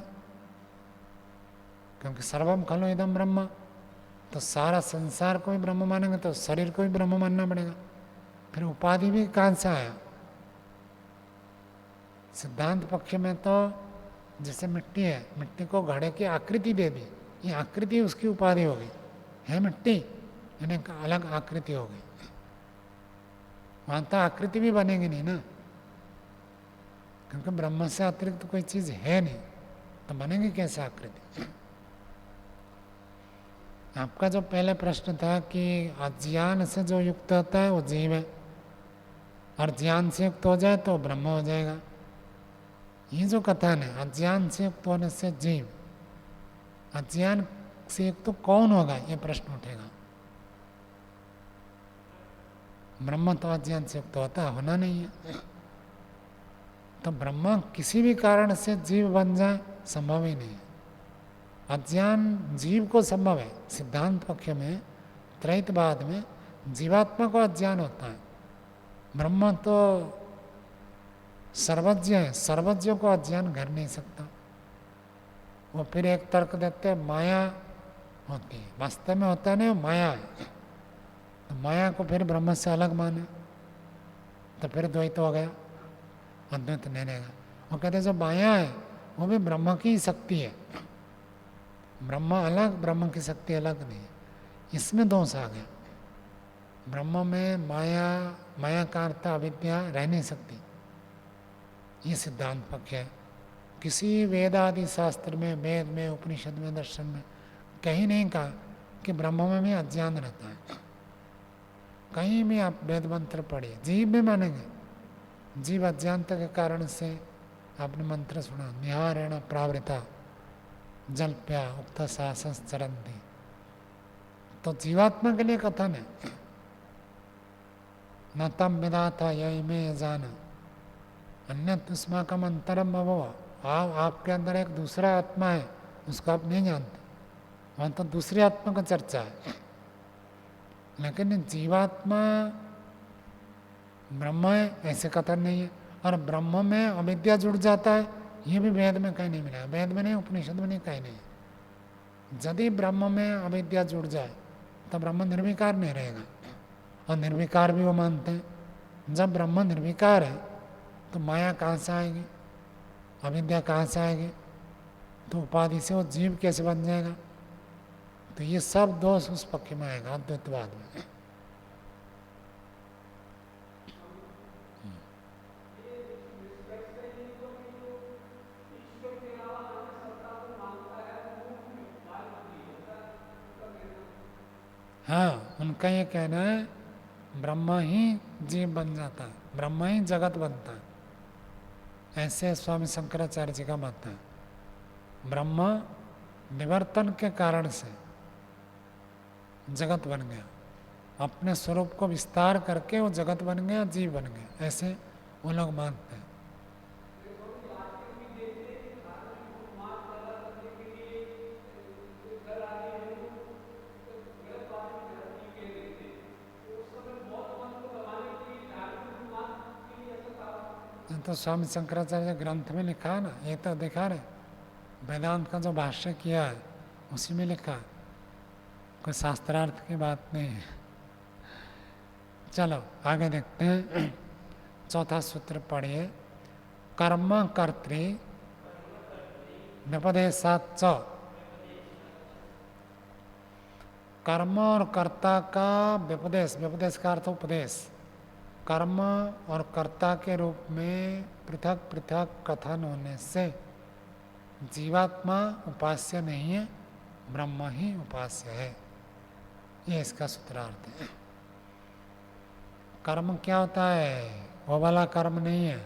क्योंकि सर्वम खलु इदम ब्रह्म, तो सारा संसार को भी ब्रह्म मानेंगे तो शरीर को भी ब्रह्म मानना पड़ेगा। फिर उपाधि भी कहाँ से आया? सिद्धांत पक्ष में तो जैसे मिट्टी है, मिट्टी को घड़े की आकृति दे दी, ये आकृति उसकी उपाधि हो गई, है मिट्टी, यानी अलग आकृति हो गई। वहाँ तो आकृति भी बनेगी नहीं ना, क्योंकि ब्रह्म से अतिरिक्त तो कोई चीज़ है नहीं, तो बनेगी कैसे आकृति? आपका जो पहले प्रश्न था कि अज्ञान से जो युक्त होता है वो जीव है, और ज्ञान से युक्त हो जाए तो ब्रह्म हो जाएगा। ये जो कथन है अज्ञान से युक्त होने से जीव, अज्ञान से युक्त तो कौन होगा, ये प्रश्न उठेगा। ब्रह्म तो अज्ञान से युक्त होता होना नहीं है, तो ब्रह्म किसी भी कारण से जीव बन जाए संभव ही नहीं है। अज्ञान जीव को संभव है, सिद्धांत पक्ष में, त्रैतवाद में जीवात्मा को अज्ञान होता है, ब्रह्म तो सर्वज्ञ है, सर्वज्ञ को अज्ञान कर नहीं सकता। वो फिर एक तर्क देते हैं माया होती है, वास्तव में होता नहीं, माया है, तो माया को फिर ब्रह्म से अलग माने तो फिर द्वैत हो गया, अद्वैत नहीं रहेगा। वो कहते जो माया है वो भी ब्रह्म की शक्ति है, ब्रह्म अलग, ब्रह्म की शक्ति अलग नहीं है, इसमें दोष आ गया। ब्रह्म में माया, माया का अर्थ अविद्या रह नहीं सकती, ये सिद्धांत पक्ष है। किसी वेद आदि शास्त्र में, वेद में, उपनिषद में, दर्शन में कहीं नहीं कहा कि ब्रह्म में भी अज्ञान रहता है। कहीं भी आप वेद मंत्र पढ़िए, जीव भी मानेंगे, जीव अज्ञानता के कारण से आपने मंत्र सुना, निहारेण प्रावृता जल्प्या उक्त सासंस चरंती, तो जीवात्मा के लिए कथन है, न तम विदा था यही में जाना अन्य अस्माकम अंतरम अभव। आपके अंदर एक दूसरा आत्मा है, उसको आप नहीं जानते, वहाँ तो दूसरी आत्मा का चर्चा है। लेकिन जीवात्मा ब्रह्म है ऐसे कथन नहीं है, और ब्रह्म में अविद्या जुड़ जाता है, ये भी वेद में कहीं नहीं मिला, वेद में नहीं, उपनिषद में नहीं, कहीं नहीं। यदि ब्रह्म में अविद्या जुड़ जाए तो ब्रह्म निर्विकार नहीं रहेगा, और निर्विकार भी वो मानते हैं। जब ब्रह्म निर्विकार है तो माया कहाँ से आएगी, अविद्या कहाँ से आएगी, तो उपाधि से वो जीव कैसे बन जाएगा? तो ये सब दोष उस पक्ष में आएगा, अद्वैतवाद में। हाँ, उनका ये कहना है ब्रह्म ही जीव बन जाता है, ब्रह्म ही जगत बनता है। ऐसे स्वामी शंकराचार्य जी का मत है। ब्रह्म निवर्तन के कारण से जगत बन गया, अपने स्वरूप को विस्तार करके वो जगत बन गया, जीव बन गया, ऐसे वो लोग मानते हैं। तो स्वामी शंकराचार्य ग्रंथ में लिखा है ना, ये तो दिखा रहे वेदांत का जो भाष्य किया है उसी में लिखा, कोई शास्त्रार्थ की बात नहीं है। चलो आगे देखते हैं। चौथा सूत्र पढ़िए। कर्म कर्तृ व्यपदेशात् च, कर्म और कर्ता का व्यपदेश, व्यपदेश का अर्थ उपदेश, कर्म और कर्ता के रूप में पृथक पृथक कथन होने से जीवात्मा उपास्य नहीं है, ब्रह्म ही उपास्य है। ये इसका सूत्रार्थ है। कर्म क्या होता है? वो वाला कर्म नहीं है,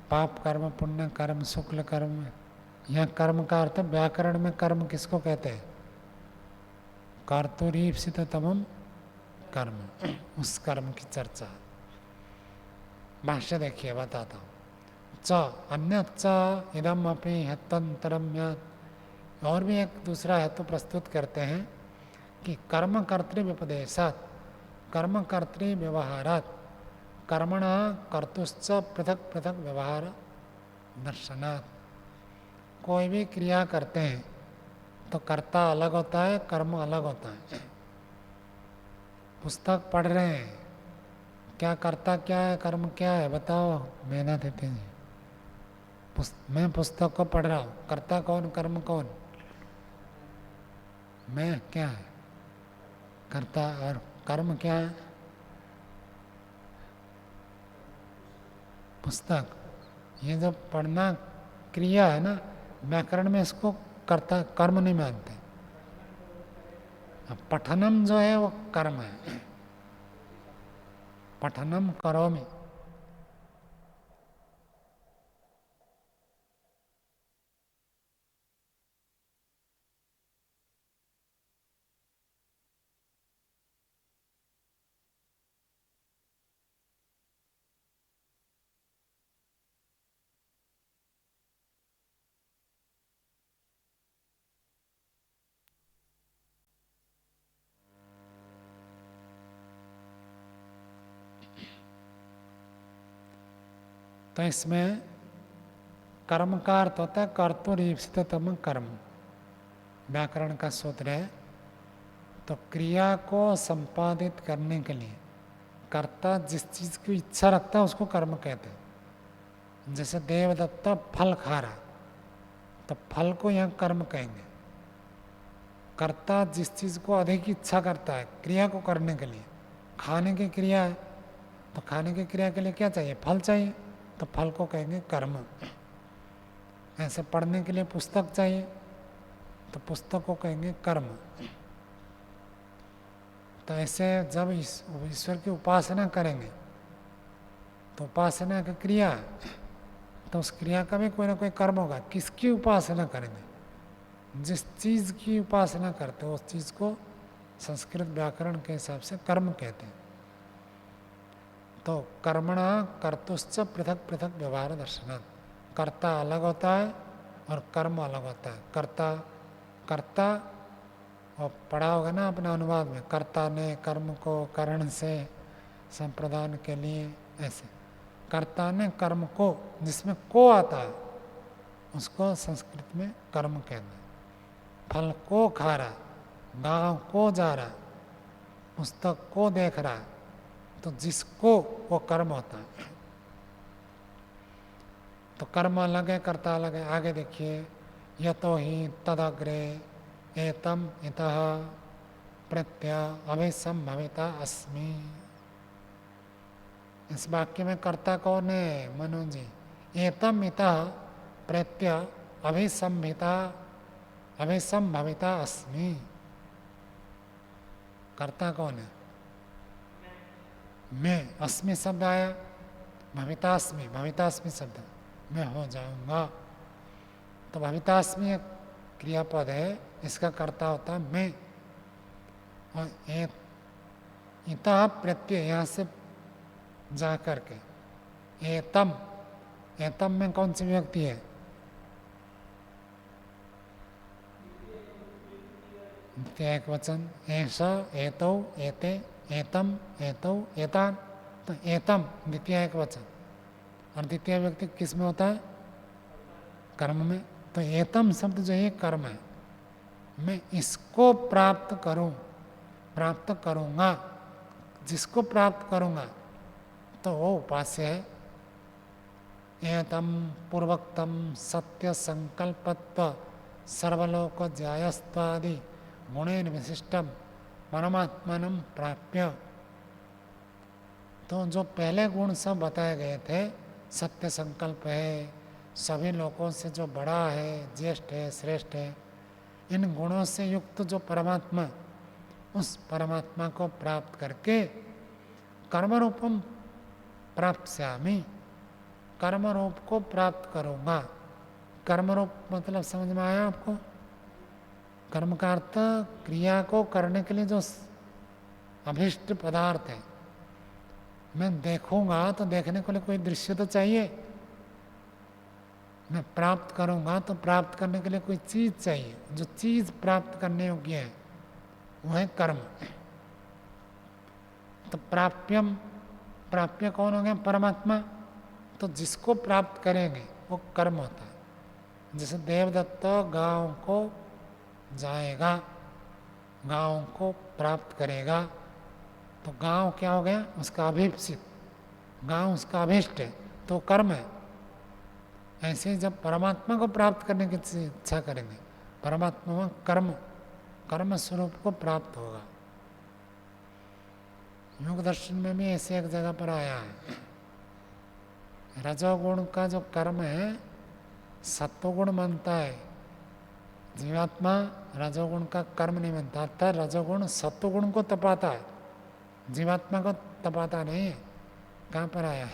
पाप कर्म, पुण्य कर्म, शुक्ल कर्म। यहाँ कर्म का अर्थ व्याकरण में कर्म किसको कहते हैं? कर्तुरीप्सित तमम कर्म, उस कर्म की चर्चा। भाष्य देखिए, बताता हूँ। च अन्य च इदम अपनी हेतंतरम, और भी एक दूसरा हेतु प्रस्तुत करते हैं कि कर्म कर्तृ व्यपदेशात्, कर्म कर्तृ व्यवहारात्, कर्मण कर्तुश्च पृथक पृथक व्यवहार दर्शनात्। कोई भी क्रिया करते हैं तो कर्ता अलग होता है, कर्म अलग होता है। पुस्तक पढ़ रहे हैं, क्या कर्ता क्या है, कर्म क्या है? बताओ मेहनत देते हैं। मैं पुस्तक को पढ़ रहा हूँ, कर्ता कौन, कर्म कौन? मैं क्या है? कर्ता। और कर्म क्या है? पुस्तक। ये जो पढ़ना क्रिया है ना, व्याकरण में इसको कर्ता कर्म नहीं मानते। पठनम जो है वो कर्म है, पठनम करोमि। तो इसमें कर्म का अर्थ होता है कर्तुरीप्सिततम कर्म, व्याकरण का सूत्र है। तो क्रिया को संपादित करने के लिए कर्ता जिस चीज की इच्छा रखता है उसको कर्म कहते हैं। जैसे देवदत्ता फल खा रहा, तो फल को यहाँ कर्म कहेंगे। कर्ता जिस चीज को अधिक इच्छा करता है क्रिया को करने के लिए, खाने की क्रिया है तो खाने की क्रिया के लिए क्या चाहिए? फल चाहिए, तो फल को कहेंगे कर्म। ऐसे पढ़ने के लिए पुस्तक चाहिए तो पुस्तक को कहेंगे कर्म। तो ऐसे जब ईश्वर की उपासना करेंगे तो उपासना की क्रिया, तो उस क्रिया का भी कोई ना कोई कर्म होगा। किसकी उपासना करेंगे? जिस चीज़ की उपासना करते हो उस चीज़ को संस्कृत व्याकरण के हिसाब से कर्म कहते हैं। तो कर्मणा कर्तुश्च पृथक पृथक व्यवहार दर्शनात्, कर्ता अलग होता है और कर्म अलग होता है। कर्ता कर्ता, और पढ़ा होगा ना अपने अनुवाद में, कर्ता ने कर्म को करण से संप्रदान के लिए, ऐसे कर्ता ने कर्म को, जिसमें को आता है उसको संस्कृत में कर्म कहते हैं। फल को खा रहा, गाँव को जा रहा, पुस्तक को देख रहा, तो जिसको वो कर्म होता है। तो कर्म अलग है, कर्ता अलग है। आगे देखिए, यतो ही तदग्रे एतम इतः प्रत्यय अभिसंभविता अस्मि। इस वाक्य में कर्ता कौन है मनोज जी? एतम इतः प्रत्यय अभिसंभविता अस्मि। कर्ता कौन है? मैं, अस्मि शब्द आया, भवितास्मि, भवितास्मि शब्द, मैं हो जाऊंगा। तो भवितास्मि एक क्रियापद है, इसका कर्ता होता है मैं। और इतः प्रत्यय, यहाँ से जा करके एतम, एतम में कौन सी व्यक्ति है? एक वचन, ऐसा, एतौ, एते, एतम, एतौ, एतान। तो एतम द्वितीय एक वचन, और द्वितीय व्यक्ति किस में होता है? कर्म में। तो एतम शब्द जो है कर्म है। मैं इसको प्राप्त करूं, प्राप्त करूंगा, जिसको प्राप्त करूंगा तो वो उपास्य है। एतम पूर्वोक्तम सत्य संकल्पत्व सर्वलोक ज्यायस्त्वादि गुणेन विशिष्टम परमात्मनम प्राप्य। तो जो पहले गुण सब बताए गए थे, सत्य संकल्प है, सभी लोगों से जो बड़ा है, ज्येष्ठ है, श्रेष्ठ है, इन गुणों से युक्त जो परमात्मा, उस परमात्मा को प्राप्त करके कर्म रूपम प्राप्स्यामि, कर्म रूप को प्राप्त करूंगा। कर्म रूप मतलब समझ में आया आपको? कर्म का अर्थ क्रिया को करने के लिए जो अभिष्ट पदार्थ है। मैं देखूंगा तो देखने के लिए कोई दृश्य तो चाहिए, मैं प्राप्त करूंगा तो प्राप्त करने के लिए कोई चीज चाहिए, जो चीज प्राप्त करने योग्य है वो है कर्म। तो प्राप्यम, प्राप्य कौन हो गया? परमात्मा। तो जिसको प्राप्त करेंगे वो कर्म होता है। जैसे देवदत्त गांव को जाएगा, गांव को प्राप्त करेगा, तो गांव क्या हो गया? उसका अभीप्सित, गांव उसका अभीष्ट है, तो कर्म है। ऐसे ही जब परमात्मा को प्राप्त करने की इच्छा करेंगे, परमात्मा में कर्म, कर्म स्वरूप को प्राप्त होगा। योग दर्शन में भी ऐसे एक जगह पर आया है, रजोगुण का जो कर्म है सत्वगुण मानता है जीवात्मा, रजोगुण का कर्म नहीं मानता। अर्थात रजोगुण सत्वगुण को तपाता है, जीवात्मा को तपाता नहीं है। कहाँ पर आया?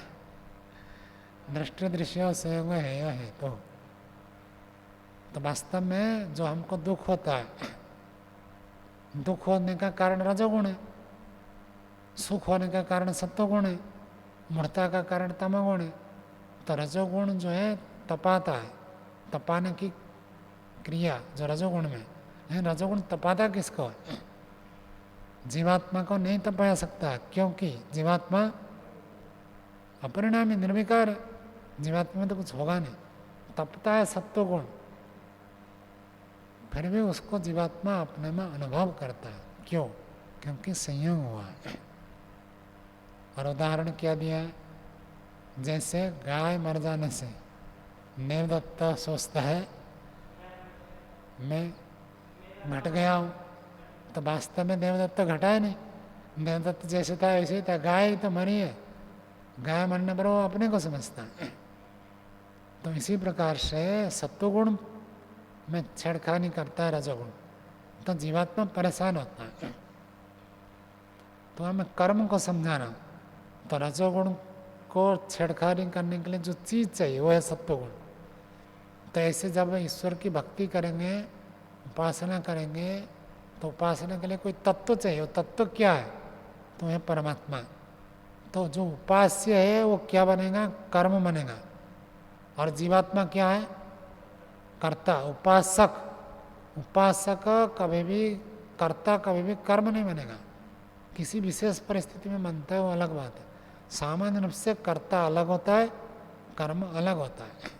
दृष्टि दृश्य संयोग है यह है। तो वास्तव में जो हमको दुख होता है, दुख होने का कारण रजोगुण है, सुख होने का कारण सत्वगुण है, मूर्ता का कारण तमोगुण है। तो रजोगुण जो है तपाता है, तपाने की क्रिया जो रजोगुण में है। रजोगुण तपाता किसको है? जीवात्मा को नहीं तपाया सकता, क्योंकि जीवात्मा अपरिणामी निर्विकार है, जीवात्मा में तो कुछ होगा नहीं। तपता है सत्वगुण, फिर भी उसको जीवात्मा अपने में अनुभव करता है। क्यों? क्योंकि संयोग हुआ है। और उदाहरण क्या दिया है? जैसे गाय मर जाने से देवदत्त सोचता है मैं घट गया हूँ, तो वास्तव में देवदत्त घटा है नहीं, देवदत्त जैसे था वैसे ही था, गाय ही तो मरी है, गाय मरने पर वो अपने को समझता है। तो इसी प्रकार से सत्वगुण में छेड़खानी करता है रजोगुण, तो जीवात्मा परेशान होता है। तो हमें कर्म को समझाना, तो रजोगुण को छेड़खानी करने के लिए जो चीज़ चाहिए वो है सत्वगुण। तो ऐसे जब ईश्वर की भक्ति करेंगे, उपासना करेंगे, तो उपासना के लिए कोई तत्व चाहिए। वो तत्व क्या है? तो है परमात्मा। तो जो उपास्य है वो क्या बनेगा? कर्म बनेगा। और जीवात्मा क्या है? कर्ता, उपासक। उपासक कभी भी कर्ता, कभी भी कर्म नहीं बनेगा। किसी विशेष परिस्थिति में बनता है वो अलग बात है। सामान्य रूप से कर्ता अलग होता है, कर्म अलग होता है।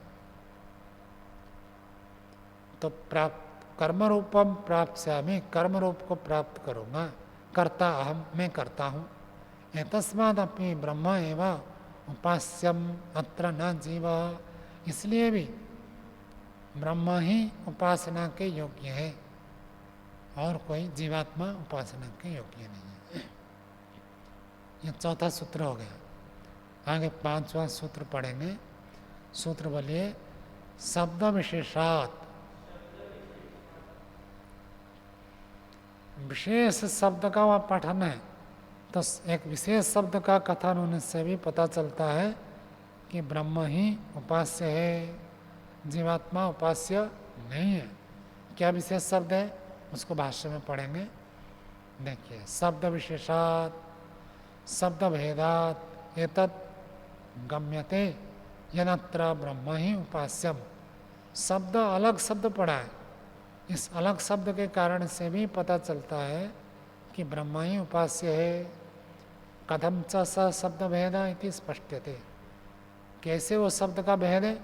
तो कर्म रूपम प्राप्स्यामि, कर्म रूप को प्राप्त करूंगा। कर्ता अहम, मैं करता हूँ। एतस्मादपि ब्रह्म एवं उपास्यम अत्र न जीव, इसलिए भी ब्रह्म ही उपासना के योग्य है और कोई जीवात्मा उपासना के योग्य नहीं है। यह चौथा सूत्र हो गया। आगे पांचवा सूत्र पढ़ेंगे। सूत्र बोलिए, शब्द विशेषात विशेष शब्द का वह पठन है, तो एक विशेष शब्द का कथन होने से भी पता चलता है कि ब्रह्म ही उपास्य है, जीवात्मा उपास्य नहीं है। क्या विशेष शब्द है उसको भाष्य में पढ़ेंगे। देखिए, शब्द विशेषात शब्द भेदात एतत् गम्यते यनत्र ब्रह्म ही उपास्यम। शब्द अलग शब्द पड़ा है, इस अलग शब्द के कारण से भी पता चलता है कि ब्रह्म ही उपास्य है। कथम च स शब्द भेद इति स्पष्टते। कैसे वो शब्द का भेद है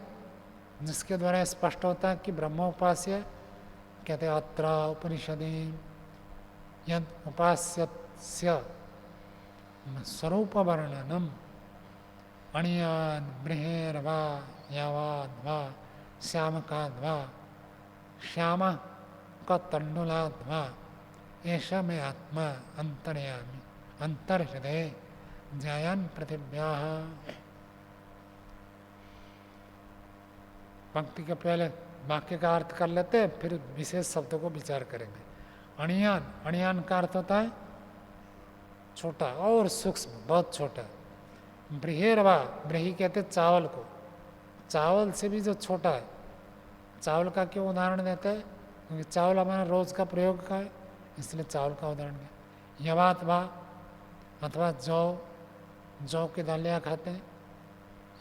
जिसके द्वारा स्पष्ट होता है कि ब्रह्म उपास्य है? कहते अत्र उपनिषदि यद उपास्यस्य स्वरूप वर्णनम अणियान बृहेर्वा यावाद्वा श्यामकाद्वा श्याम का तंडुलाद्वा ऐसा में आत्मा अंतर्यामी अंतर्हृदय जायन पृथिव्या। पंक्ति के पहले वाक्य का अर्थ कर लेते हैं, फिर विशेष शब्दों को विचार करेंगे। अणियान, अणियान का अर्थ होता है छोटा और सूक्ष्म, बहुत छोटा। बृहेरवा, ब्रही कहते चावल को, चावल से भी जो छोटा है। चावल का क्यों उदाहरण देते हैं? क्योंकि चावल हमारा रोज का प्रयोग का है, इसलिए चावल का उदाहरण दिया। यवात वा अथवा जौ की दालियाँ खाते हैं,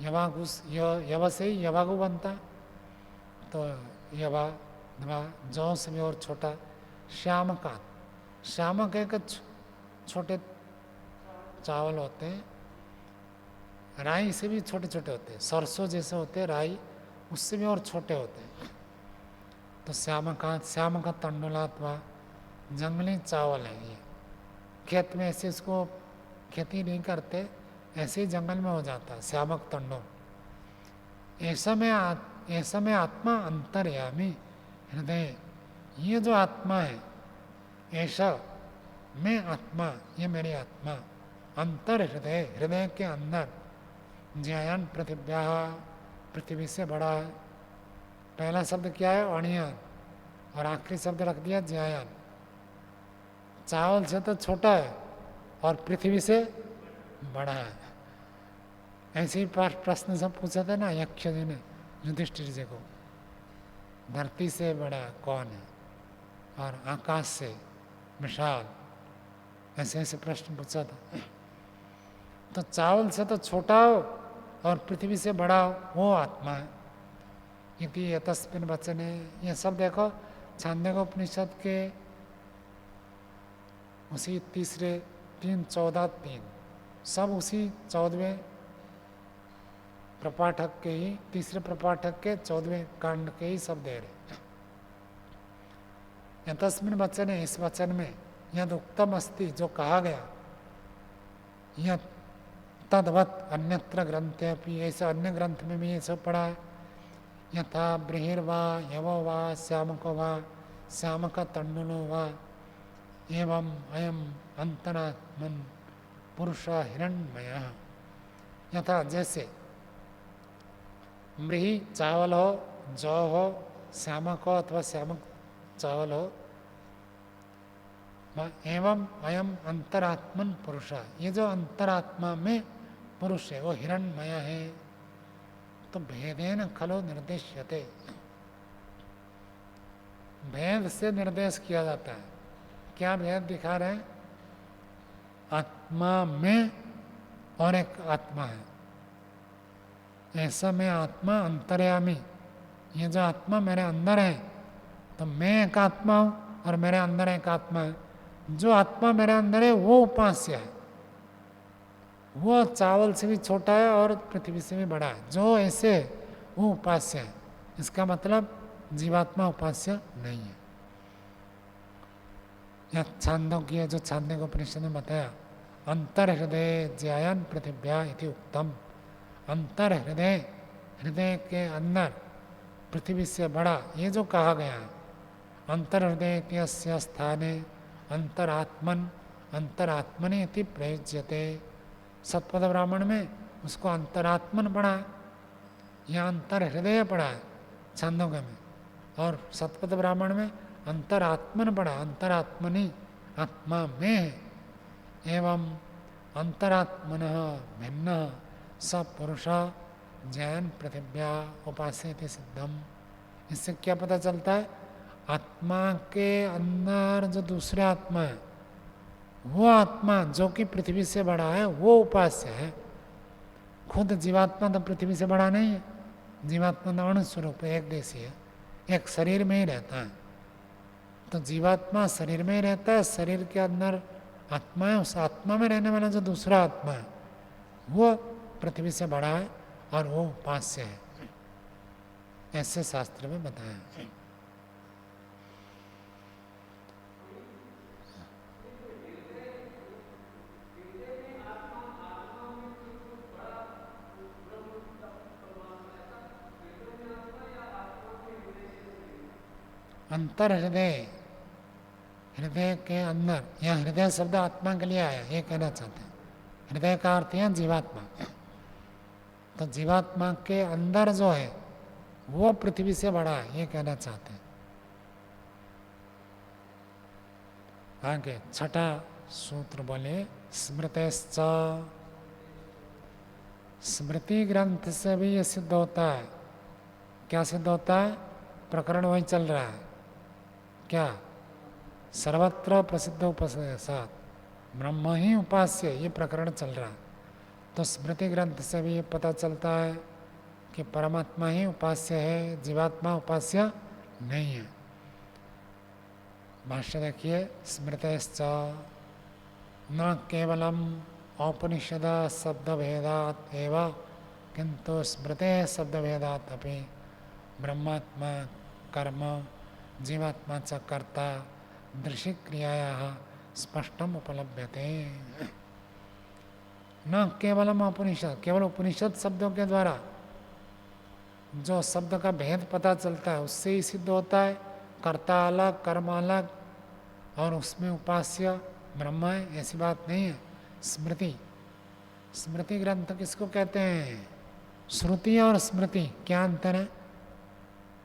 यवागुस, यवा से ही यवागु बनता है, तो यवा वा जौ से भी और छोटा। श्यामकांत, श्यामक एक छोटे चावल होते हैं, राई से भी छोटे छोटे होते हैं, सरसों जैसे होते हैं राई, उससे भी और छोटे होते हैं। तो श्यामकांत, श्याम का तंडुलात्वा जंगली चावल है ये। खेत में ऐसे इसको खेती नहीं करते, ऐसे ही जंगल में हो जाता है श्यामक तंडुल। ऐसा में आत्मा अंतर्यामी हृदय, ये जो आत्मा है, ऐसा मैं आत्मा, ये मेरी आत्मा अंतर हृदय, हृदय के अंदर ज्यायान पृथिव्या, पृथ्वी से बड़ा है। पहला शब्द क्या है? अणियान, और आखिरी शब्द रख दिया ज्यायान। चावल से तो छोटा है और पृथ्वी से बड़ा है। ऐसे ही प्रश्न सब पूछा था ना यक्ष जी ने युधिष्ठिर जी को, धरती से बड़ा कौन है और आकाश से विशाल, ऐसे ऐसे प्रश्न पूछा था। तो चावल से तो छोटा हो और पृथ्वी से बड़ा हो, वो आत्मा है। क्योंकि ये तस्मिन वचन है, ये सब देखो छांदोग्योपनिषद के उसी तीसरे 3:14-3 सब उसी 14वें प्रपाठक के ही, तीसरे प्रपाठक के 14वें कांड के ही सब दे रहे। यह तस्मिन वचन है, इस वचन में यद उत्तम अस्ति, जो कहा गया, यह तद्वत अन्यत्र ग्रंथ अपनी, ऐसे अन्य ग्रंथ में भी ये सब पढ़ा है। यथा बृहिर्वा यवो वा श्यामको वा श्यामक तंडुलो वा एवं अयम अंतरात्मन पुरुष हिरण्मय। यथा जैसे मृही चावल हो, जौ हो, श्यामक हो अथवा श्यामक चावल हो, एवं अयम अंतरात्मन पुरुष, ये जो अंतरात्मा में पुरुष है वो हिरण्मय है। तो भेदेन खलो निर्देश्यते, भेद से निर्देश किया जाता है। क्या भेद दिखा रहे हैं? आत्मा में और एक आत्मा है, ऐसा में आत्मा अंतर्यामी, ये जो आत्मा मेरे अंदर है, तो मैं एक आत्मा हूँ और मेरे अंदर एक आत्मा है। जो आत्मा मेरे अंदर है वो उपास्य है, वो चावल से भी छोटा है और पृथ्वी से भी बड़ा है। जो ऐसे है वो उपास्य है। इसका मतलब जीवात्मा उपास्य नहीं है। यह छांदोग्य, जो छांदोग्य उपनिषद ने बताया, अंतर हृदय ज्यायान पृथिव्या इति उत्तम। अंतर हृदय, हृदय के अंदर पृथ्वी से बड़ा, ये जो कहा गया है, अंतर हृदय के स्थाने अंतरात्मन अंतरात्मने इति प्रयुज्यते। सतपद ब्राह्मण में उसको अंतरात्मन पढ़ा है, यहाँ अंतर हृदय पढ़ा है छांदोग्य में, और सतपद ब्राह्मण में अंतरात्मन पढ़ा, अंतरात्मनि आत्मा में है। एवं अंतरात्मन भिन्न स पुरुष जैन पृथिव्या उपास्यते सिद्धम। इससे क्या पता चलता है? आत्मा के अंदर जो दूसरे आत्मा है, वो आत्मा जो कि पृथ्वी से बड़ा है, वो उपास्य है। खुद जीवात्मा तो पृथ्वी से बड़ा नहीं है। जीवात्मा तो अणु स्वरूप एक देशी है, एक शरीर में ही रहता है। तो जीवात्मा शरीर में ही रहता है, शरीर के अंदर आत्मा है। उस आत्मा में रहने वाला जो दूसरा आत्मा है वो पृथ्वी से बड़ा है और वो उपास्य है, ऐसे शास्त्र में बताया है। अंतर हृदय, हृदय के अंदर, या हृदय शब्द आत्मा के लिए आया, ये कहना चाहते हैं। हृदय का अर्थ है जीवात्मा। तो जीवात्मा के अंदर जो है वो पृथ्वी से बड़ा है, ये कहना चाहते हैं। आगे छठा सूत्र बोले स्मृतिश्च। स्मृति ग्रंथ से भी ये सिद्ध होता है। क्या सिद्ध होता है? प्रकरण वही चल रहा है। क्या? सर्वत्र प्रसिद्ध उपनिषद ब्रह्म ही उपास्य, ये प्रकरण चल रहा है। तो स्मृति ग्रंथ से भी ये पता चलता है कि परमात्मा ही उपास्य है, जीवात्मा उपास्य नहीं है। भाष्य देखिए, स्मृतिश्च न केवलम औपनिषद शब्द भेदात एवं किंतु स्मृते शब्द भेदात अपि ब्रह्मात्मा कर्म जीवात्मा च कर्ता दृश्य क्रियायाः स्पष्टम उपलभ्यते। न केवलम उपनिषद, केवल उपनिषद शब्दों के द्वारा जो शब्द का भेद पता चलता है उससे ही सिद्ध होता है। कर्ता अलग, कर्म अलग, और उसमें उपास्य ब्रह्म है, ऐसी बात नहीं है। स्मृति, स्मृति ग्रंथ किसको कहते हैं? श्रुति और स्मृति क्या अंतर है?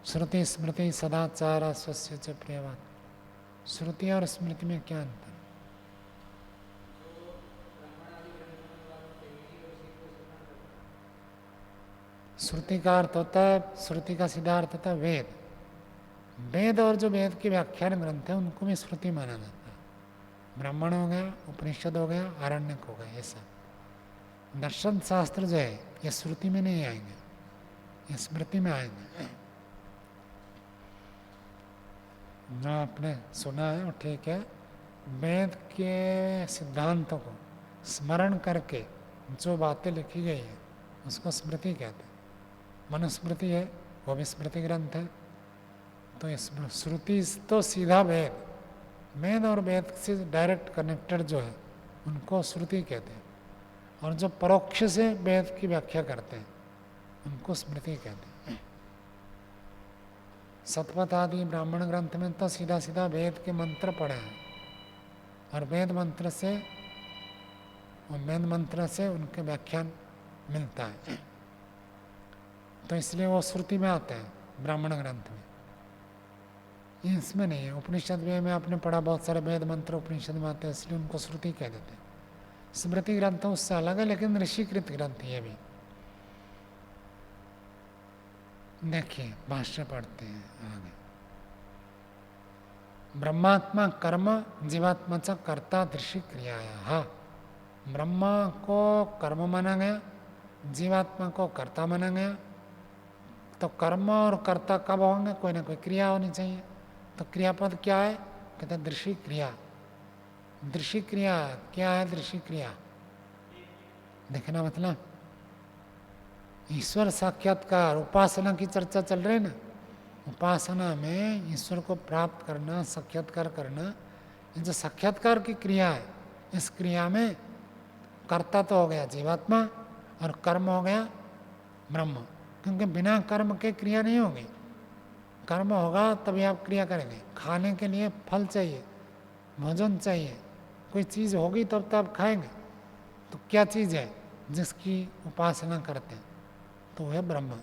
श्रुति स्मृति सदाचार स्वस्य च प्रियवाद। श्रुति और स्मृति में क्या अंतर? श्रुति का अर्थ होता है, श्रुति का सीधा अर्थ होता है वेद। वेद और जो वेद के व्याख्यान ग्रंथ है उनको भी श्रुति माना जाता है। ब्राह्मण हो गया, उपनिषद हो गया, आरण्यक हो गया, ऐसा। दर्शन शास्त्र जो है ये श्रुति में नहीं आएंगे, ये स्मृति में आएंगे। जो आपने सुना है वो ठीक है। वेद के सिद्धांतों को स्मरण करके जो बातें लिखी गई हैं उसको स्मृति कहते हैं। मनुस्मृति है, वो भी स्मृति ग्रंथ है। तो इसमें श्रुति तो सीधा वेद, वेद और वेद से डायरेक्ट कनेक्टेड जो है उनको श्रुति कहते हैं, और जो परोक्ष से वेद की व्याख्या करते हैं उनको स्मृति कहते हैं। शतपथ आदि ब्राह्मण ग्रंथ में तो सीधा सीधा वेद के मंत्र पढ़े हैं, और वेद मंत्र से उनके व्याख्यान मिलता है। तो इसलिए वो श्रुति में आते हैं ब्राह्मण ग्रंथ में, इसमें नहीं है। उपनिषद में आपने पढ़ा, बहुत सारे वेद मंत्र उपनिषद में आते हैं, इसलिए उनको श्रुति कह देते हैं। स्मृति ग्रंथ उससे अलग है, लेकिन ऋषिकृत ग्रंथ ये भी। देखिए भाष्य पढ़ते हैं आगे। ब्रह्मात्मा कर्म जीवात्मा च कर्ता दृश्य क्रियाया। ब्रह्मा को कर्म माना गया, जीवात्मा को कर्ता माना गया। तो कर्म और कर्ता कब होंगे? कोई ना कोई क्रिया होनी चाहिए। तो क्रियापद क्या है? कहते हैं दृश्य क्रिया। दृश्य क्रिया क्या है? दृश्य क्रिया देखना, मतलब ईश्वर साक्षात्कार, उपासना की चर्चा चल रही है ना। उपासना में ईश्वर को प्राप्त करना, साक्षात्कार करना, ये जो साक्षात्कार की क्रिया है, इस क्रिया में कर्ता तो हो गया जीवात्मा और कर्म हो गया ब्रह्म। क्योंकि बिना कर्म के क्रिया नहीं होगी। कर्म होगा तभी आप क्रिया करेंगे। खाने के लिए फल चाहिए, भोजन चाहिए, कोई चीज़ होगी तब तो आप खाएंगे। तो क्या चीज़ है जिसकी उपासना करते हैं? तो वह ब्रह्म।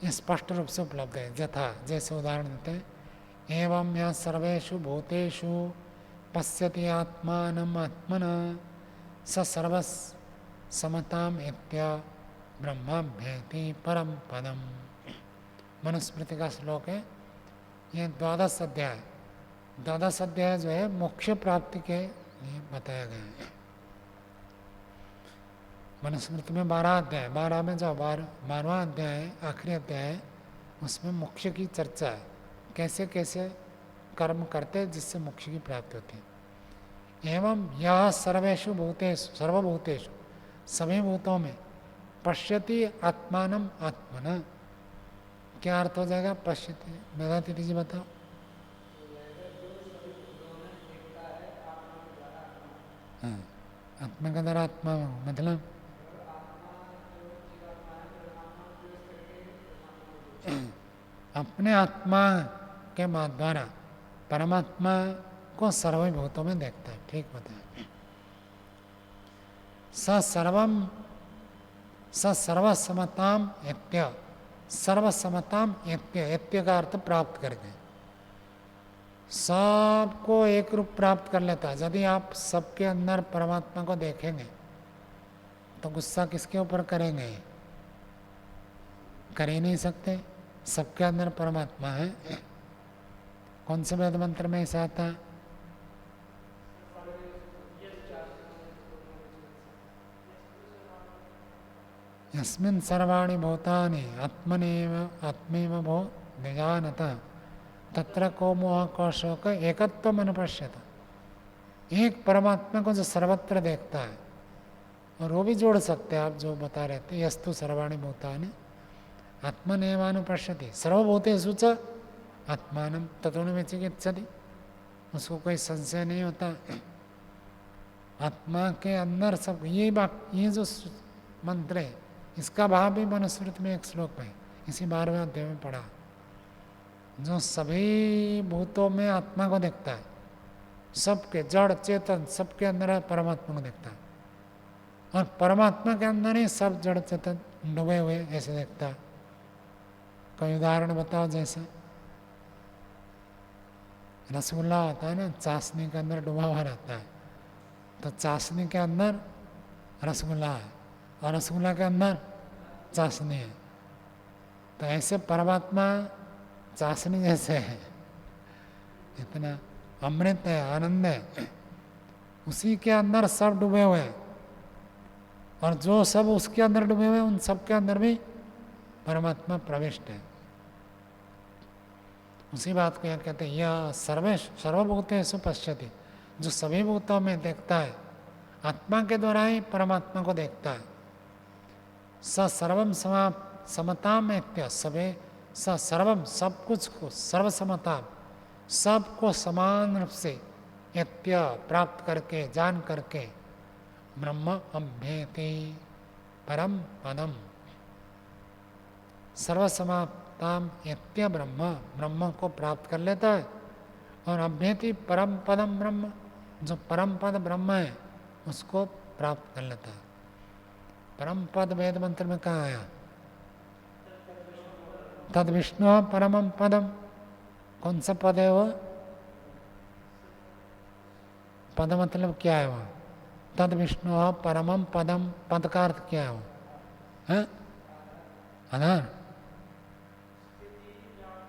ये स्पष्ट रूप से उपलब्ध है। यथा, जैसे उदाहरण देते हैं, एवं यः सर्वेषु भूतेषु पश्यति आत्मानम् आत्मना स सर्वस् समताम् इत्य ब्रह्माभ्येति परम पदम। मनुस्मृति का श्लोक है, ये 12 अध्याय। 12 अध्याय जो है मोक्ष प्राप्ति के लिए बताया गया है। मनुस्मृति में 12 अध्याय, 12 में जो 12वां अध्याय है, आखिरी अध्याय है, उसमें मोक्ष की चर्चा है, कैसे कैसे कर्म करते जिससे मोक्ष की प्राप्ति होती है। एवं यह सर्वेषु भूतेषु, सर्वभूतेषु, सभी भूतों में, पश्यति आत्मानम आत्मना, क्या अर्थ हो जाएगा पश्यति? वेदांति जी बताओ। हाँ, आत्मा का द्वारा आत्मा मतलब अपने आत्मा के द्वारा परमात्मा को सर्वभूतों में देखता है। ठीक बताया। स सर्वसमताम इत्य, सर्वसमताम इत्य, इत्य का अर्थ प्राप्त करके, सबको एक रूप प्राप्त कर लेता है। यदि आप सबके अंदर परमात्मा को देखेंगे तो गुस्सा किसके ऊपर करेंगे? कर ही नहीं सकते, सबके अंदर परमात्मा है। कौन से वेद मंत्र में ऐसा आता है? यस्मिन् सर्वाणि भूतानि आत्मनेव आत्मैव भो निजानतः तत्र को मोह को शोक एकत्वम् अनुपश्यत। एक परमात्मा को जो सर्वत्र देखता है, और वो भी जोड़ सकते हैं आप जो बता रहे थे, यस्तु सर्वाणि भूतानि आत्मनेवानुपश्यति सर्वभूतेषु च आत्मानं ततो न विचिकित्सति। उसको कोई संशय नहीं होता, आत्मा के अंदर सब। ये जो मंत्र है, इसका भाव भी मनुस्मृति में एक श्लोक में, इसी 12वें अध्याय में पढ़ा, जो सभी भूतों में आत्मा को देखता है, सबके जड़ चेतन सबके अंदर परमात्मा को देखता है, और परमात्मा के अंदर ही सब जड़ चेतन डूबे हुए ऐसे देखता है। कोई उदाहरण बताओ। जैसे रसगुल्ला होता है ना, चाशनी के अंदर डूबा हुआ रहता है, तो चाशनी के अंदर रसगुल्ला है और रसगुल्ला के अंदर चाशनी है। तो ऐसे परमात्मा चाशनी जैसे है, इतना अमृत है, आनंद है, उसी के अंदर सब डूबे हुए हैं, और जो सब उसके अंदर डूबे हुए हैं उन सब के अंदर भी परमात्मा प्रविष्ट है। उसी बात को यहाँ कहते हैं, यह सर्वभूतेषु पश्यति, जो सभी भूतों में देखता है, आत्मा के द्वारा ही परमात्मा को देखता है। स सर्वम समताम इत्य, स सर्वम सब कुछ को, सर्वसमता सबको समान रूप से इत्य प्राप्त करके, जान करके, ब्रह्म अभ्येति परम पदम, सर्वसमताम इत्य ब्रह्म, ब्रह्म को प्राप्त कर लेता है, और अभ्येति परम पदम ब्रह्म, जो परम पद ब्रह्म है उसको प्राप्त कर लेता है। परम पद वेद मंत्र में कहाँ आया? तद विष्णु परमम पदम। कौन सा पद है वो? पद मतलब क्या है वो? तद विष्णु परमम पदम, पद का अर्थ क्या है वो? है आधार,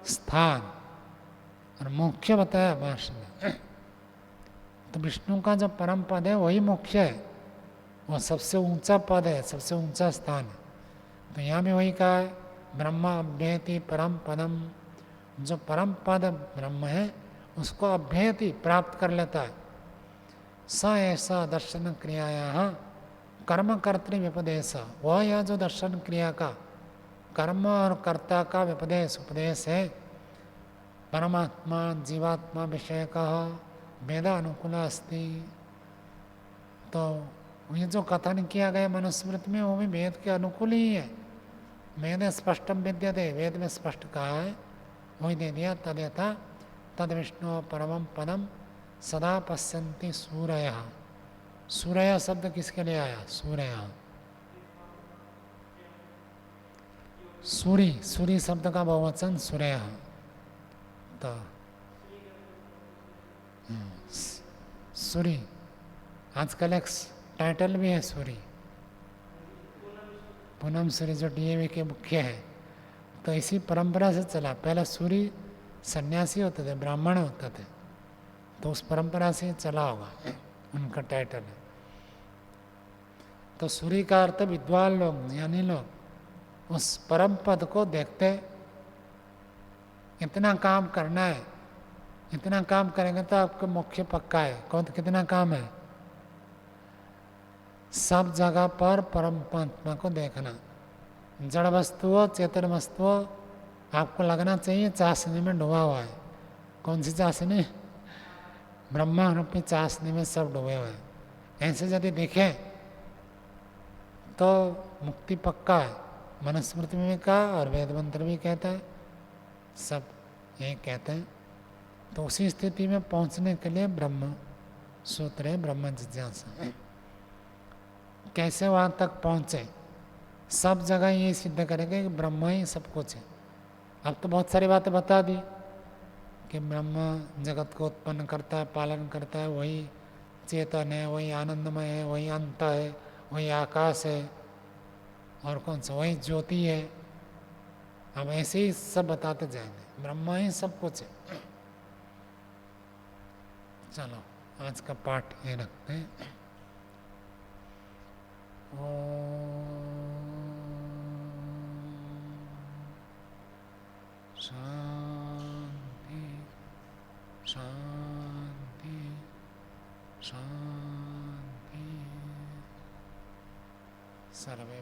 स्थान, और मोक्ष बताया भाष्य में। तो विष्णु का जो परम पद है वही मोक्ष है, वो सबसे ऊंचा पद है, सबसे ऊंचा स्थान है। तो यहाँ भी वही कहा है, ब्रह्म अभ्येति परम पदम, जो परम पद ब्रह्म है उसको अभ्येति प्राप्त कर लेता है। स ऐसा दर्शन क्रियाया कर्म कर्तृ व्यपदेश, वह यह जो दर्शन क्रिया का कर्म और कर्ता का व्यपदेश उपदेश है, परमात्मा जीवात्मा विषय का वेदानुकूल अस्ति। तो ये जो कथन किया गया मनुस्मृति में वो भी वेद के अनुकूल ही है। वेद स्पष्टम विद्यते, वेद में स्पष्ट कहा है, वही दे दिया। तद यथा तद विष्णु परमम पदम सदा पश्यन्ति सूरयः। सूरय शब्द किसके लिए आया? सूर्य, सूरी, सूरी शब्द का बहुवचन सूर्य। तो सूरी, आजकल एक टाइटल भी है सूरी, पूनम सूरी जो डीएवी के मुख्य है। तो इसी परंपरा से चला। पहले सूरी सन्यासी होते थे, ब्राह्मण होते थे, तो उस परंपरा से चला होगा, उनका टाइटल है। तो सूरी का अर्थ विद्वान लोग, ज्ञानी लोग उस परम पद को देखते, इतना काम करना है, इतना काम करेंगे तो आपको मोक्ष पक्का है। कौन कितना काम है? सब जगह पर परम परमात्मा को देखना। जड़ वस्तु हो चेतन वस्तु हो, आपको लगना चाहिए चाशनी में डूबा हुआ है। कौन सी चाशनी? ब्रह्मा रूपी चाशनी में सब डूबे हुए हैं। ऐसे यदि देखें तो मुक्ति पक्का है। मनुस्मृति में भी कहा और वेद मंत्र भी कहता है, सब यही कहते हैं। तो उसी स्थिति में पहुंचने के लिए ब्रह्म सूत्र है, ब्रह्म जिज्ञासा। कैसे वहां तक पहुंचे? सब जगह ये सिद्ध करेंगे कि ब्रह्म ही सब कुछ है। अब तो बहुत सारी बातें बता दी कि ब्रह्म जगत को उत्पन्न करता है, पालन करता है, वही चेतन है, वही आनंदमय है, वही अंत है, वही आकाश है, और कौन सा? वही ज्योति है। अब ऐसे ही सब बताते जाएंगे, ब्रह्मा ही सब कुछ है। चलो आज का पाठ ये रखते हैं। शांति शांति शांति। सर्वे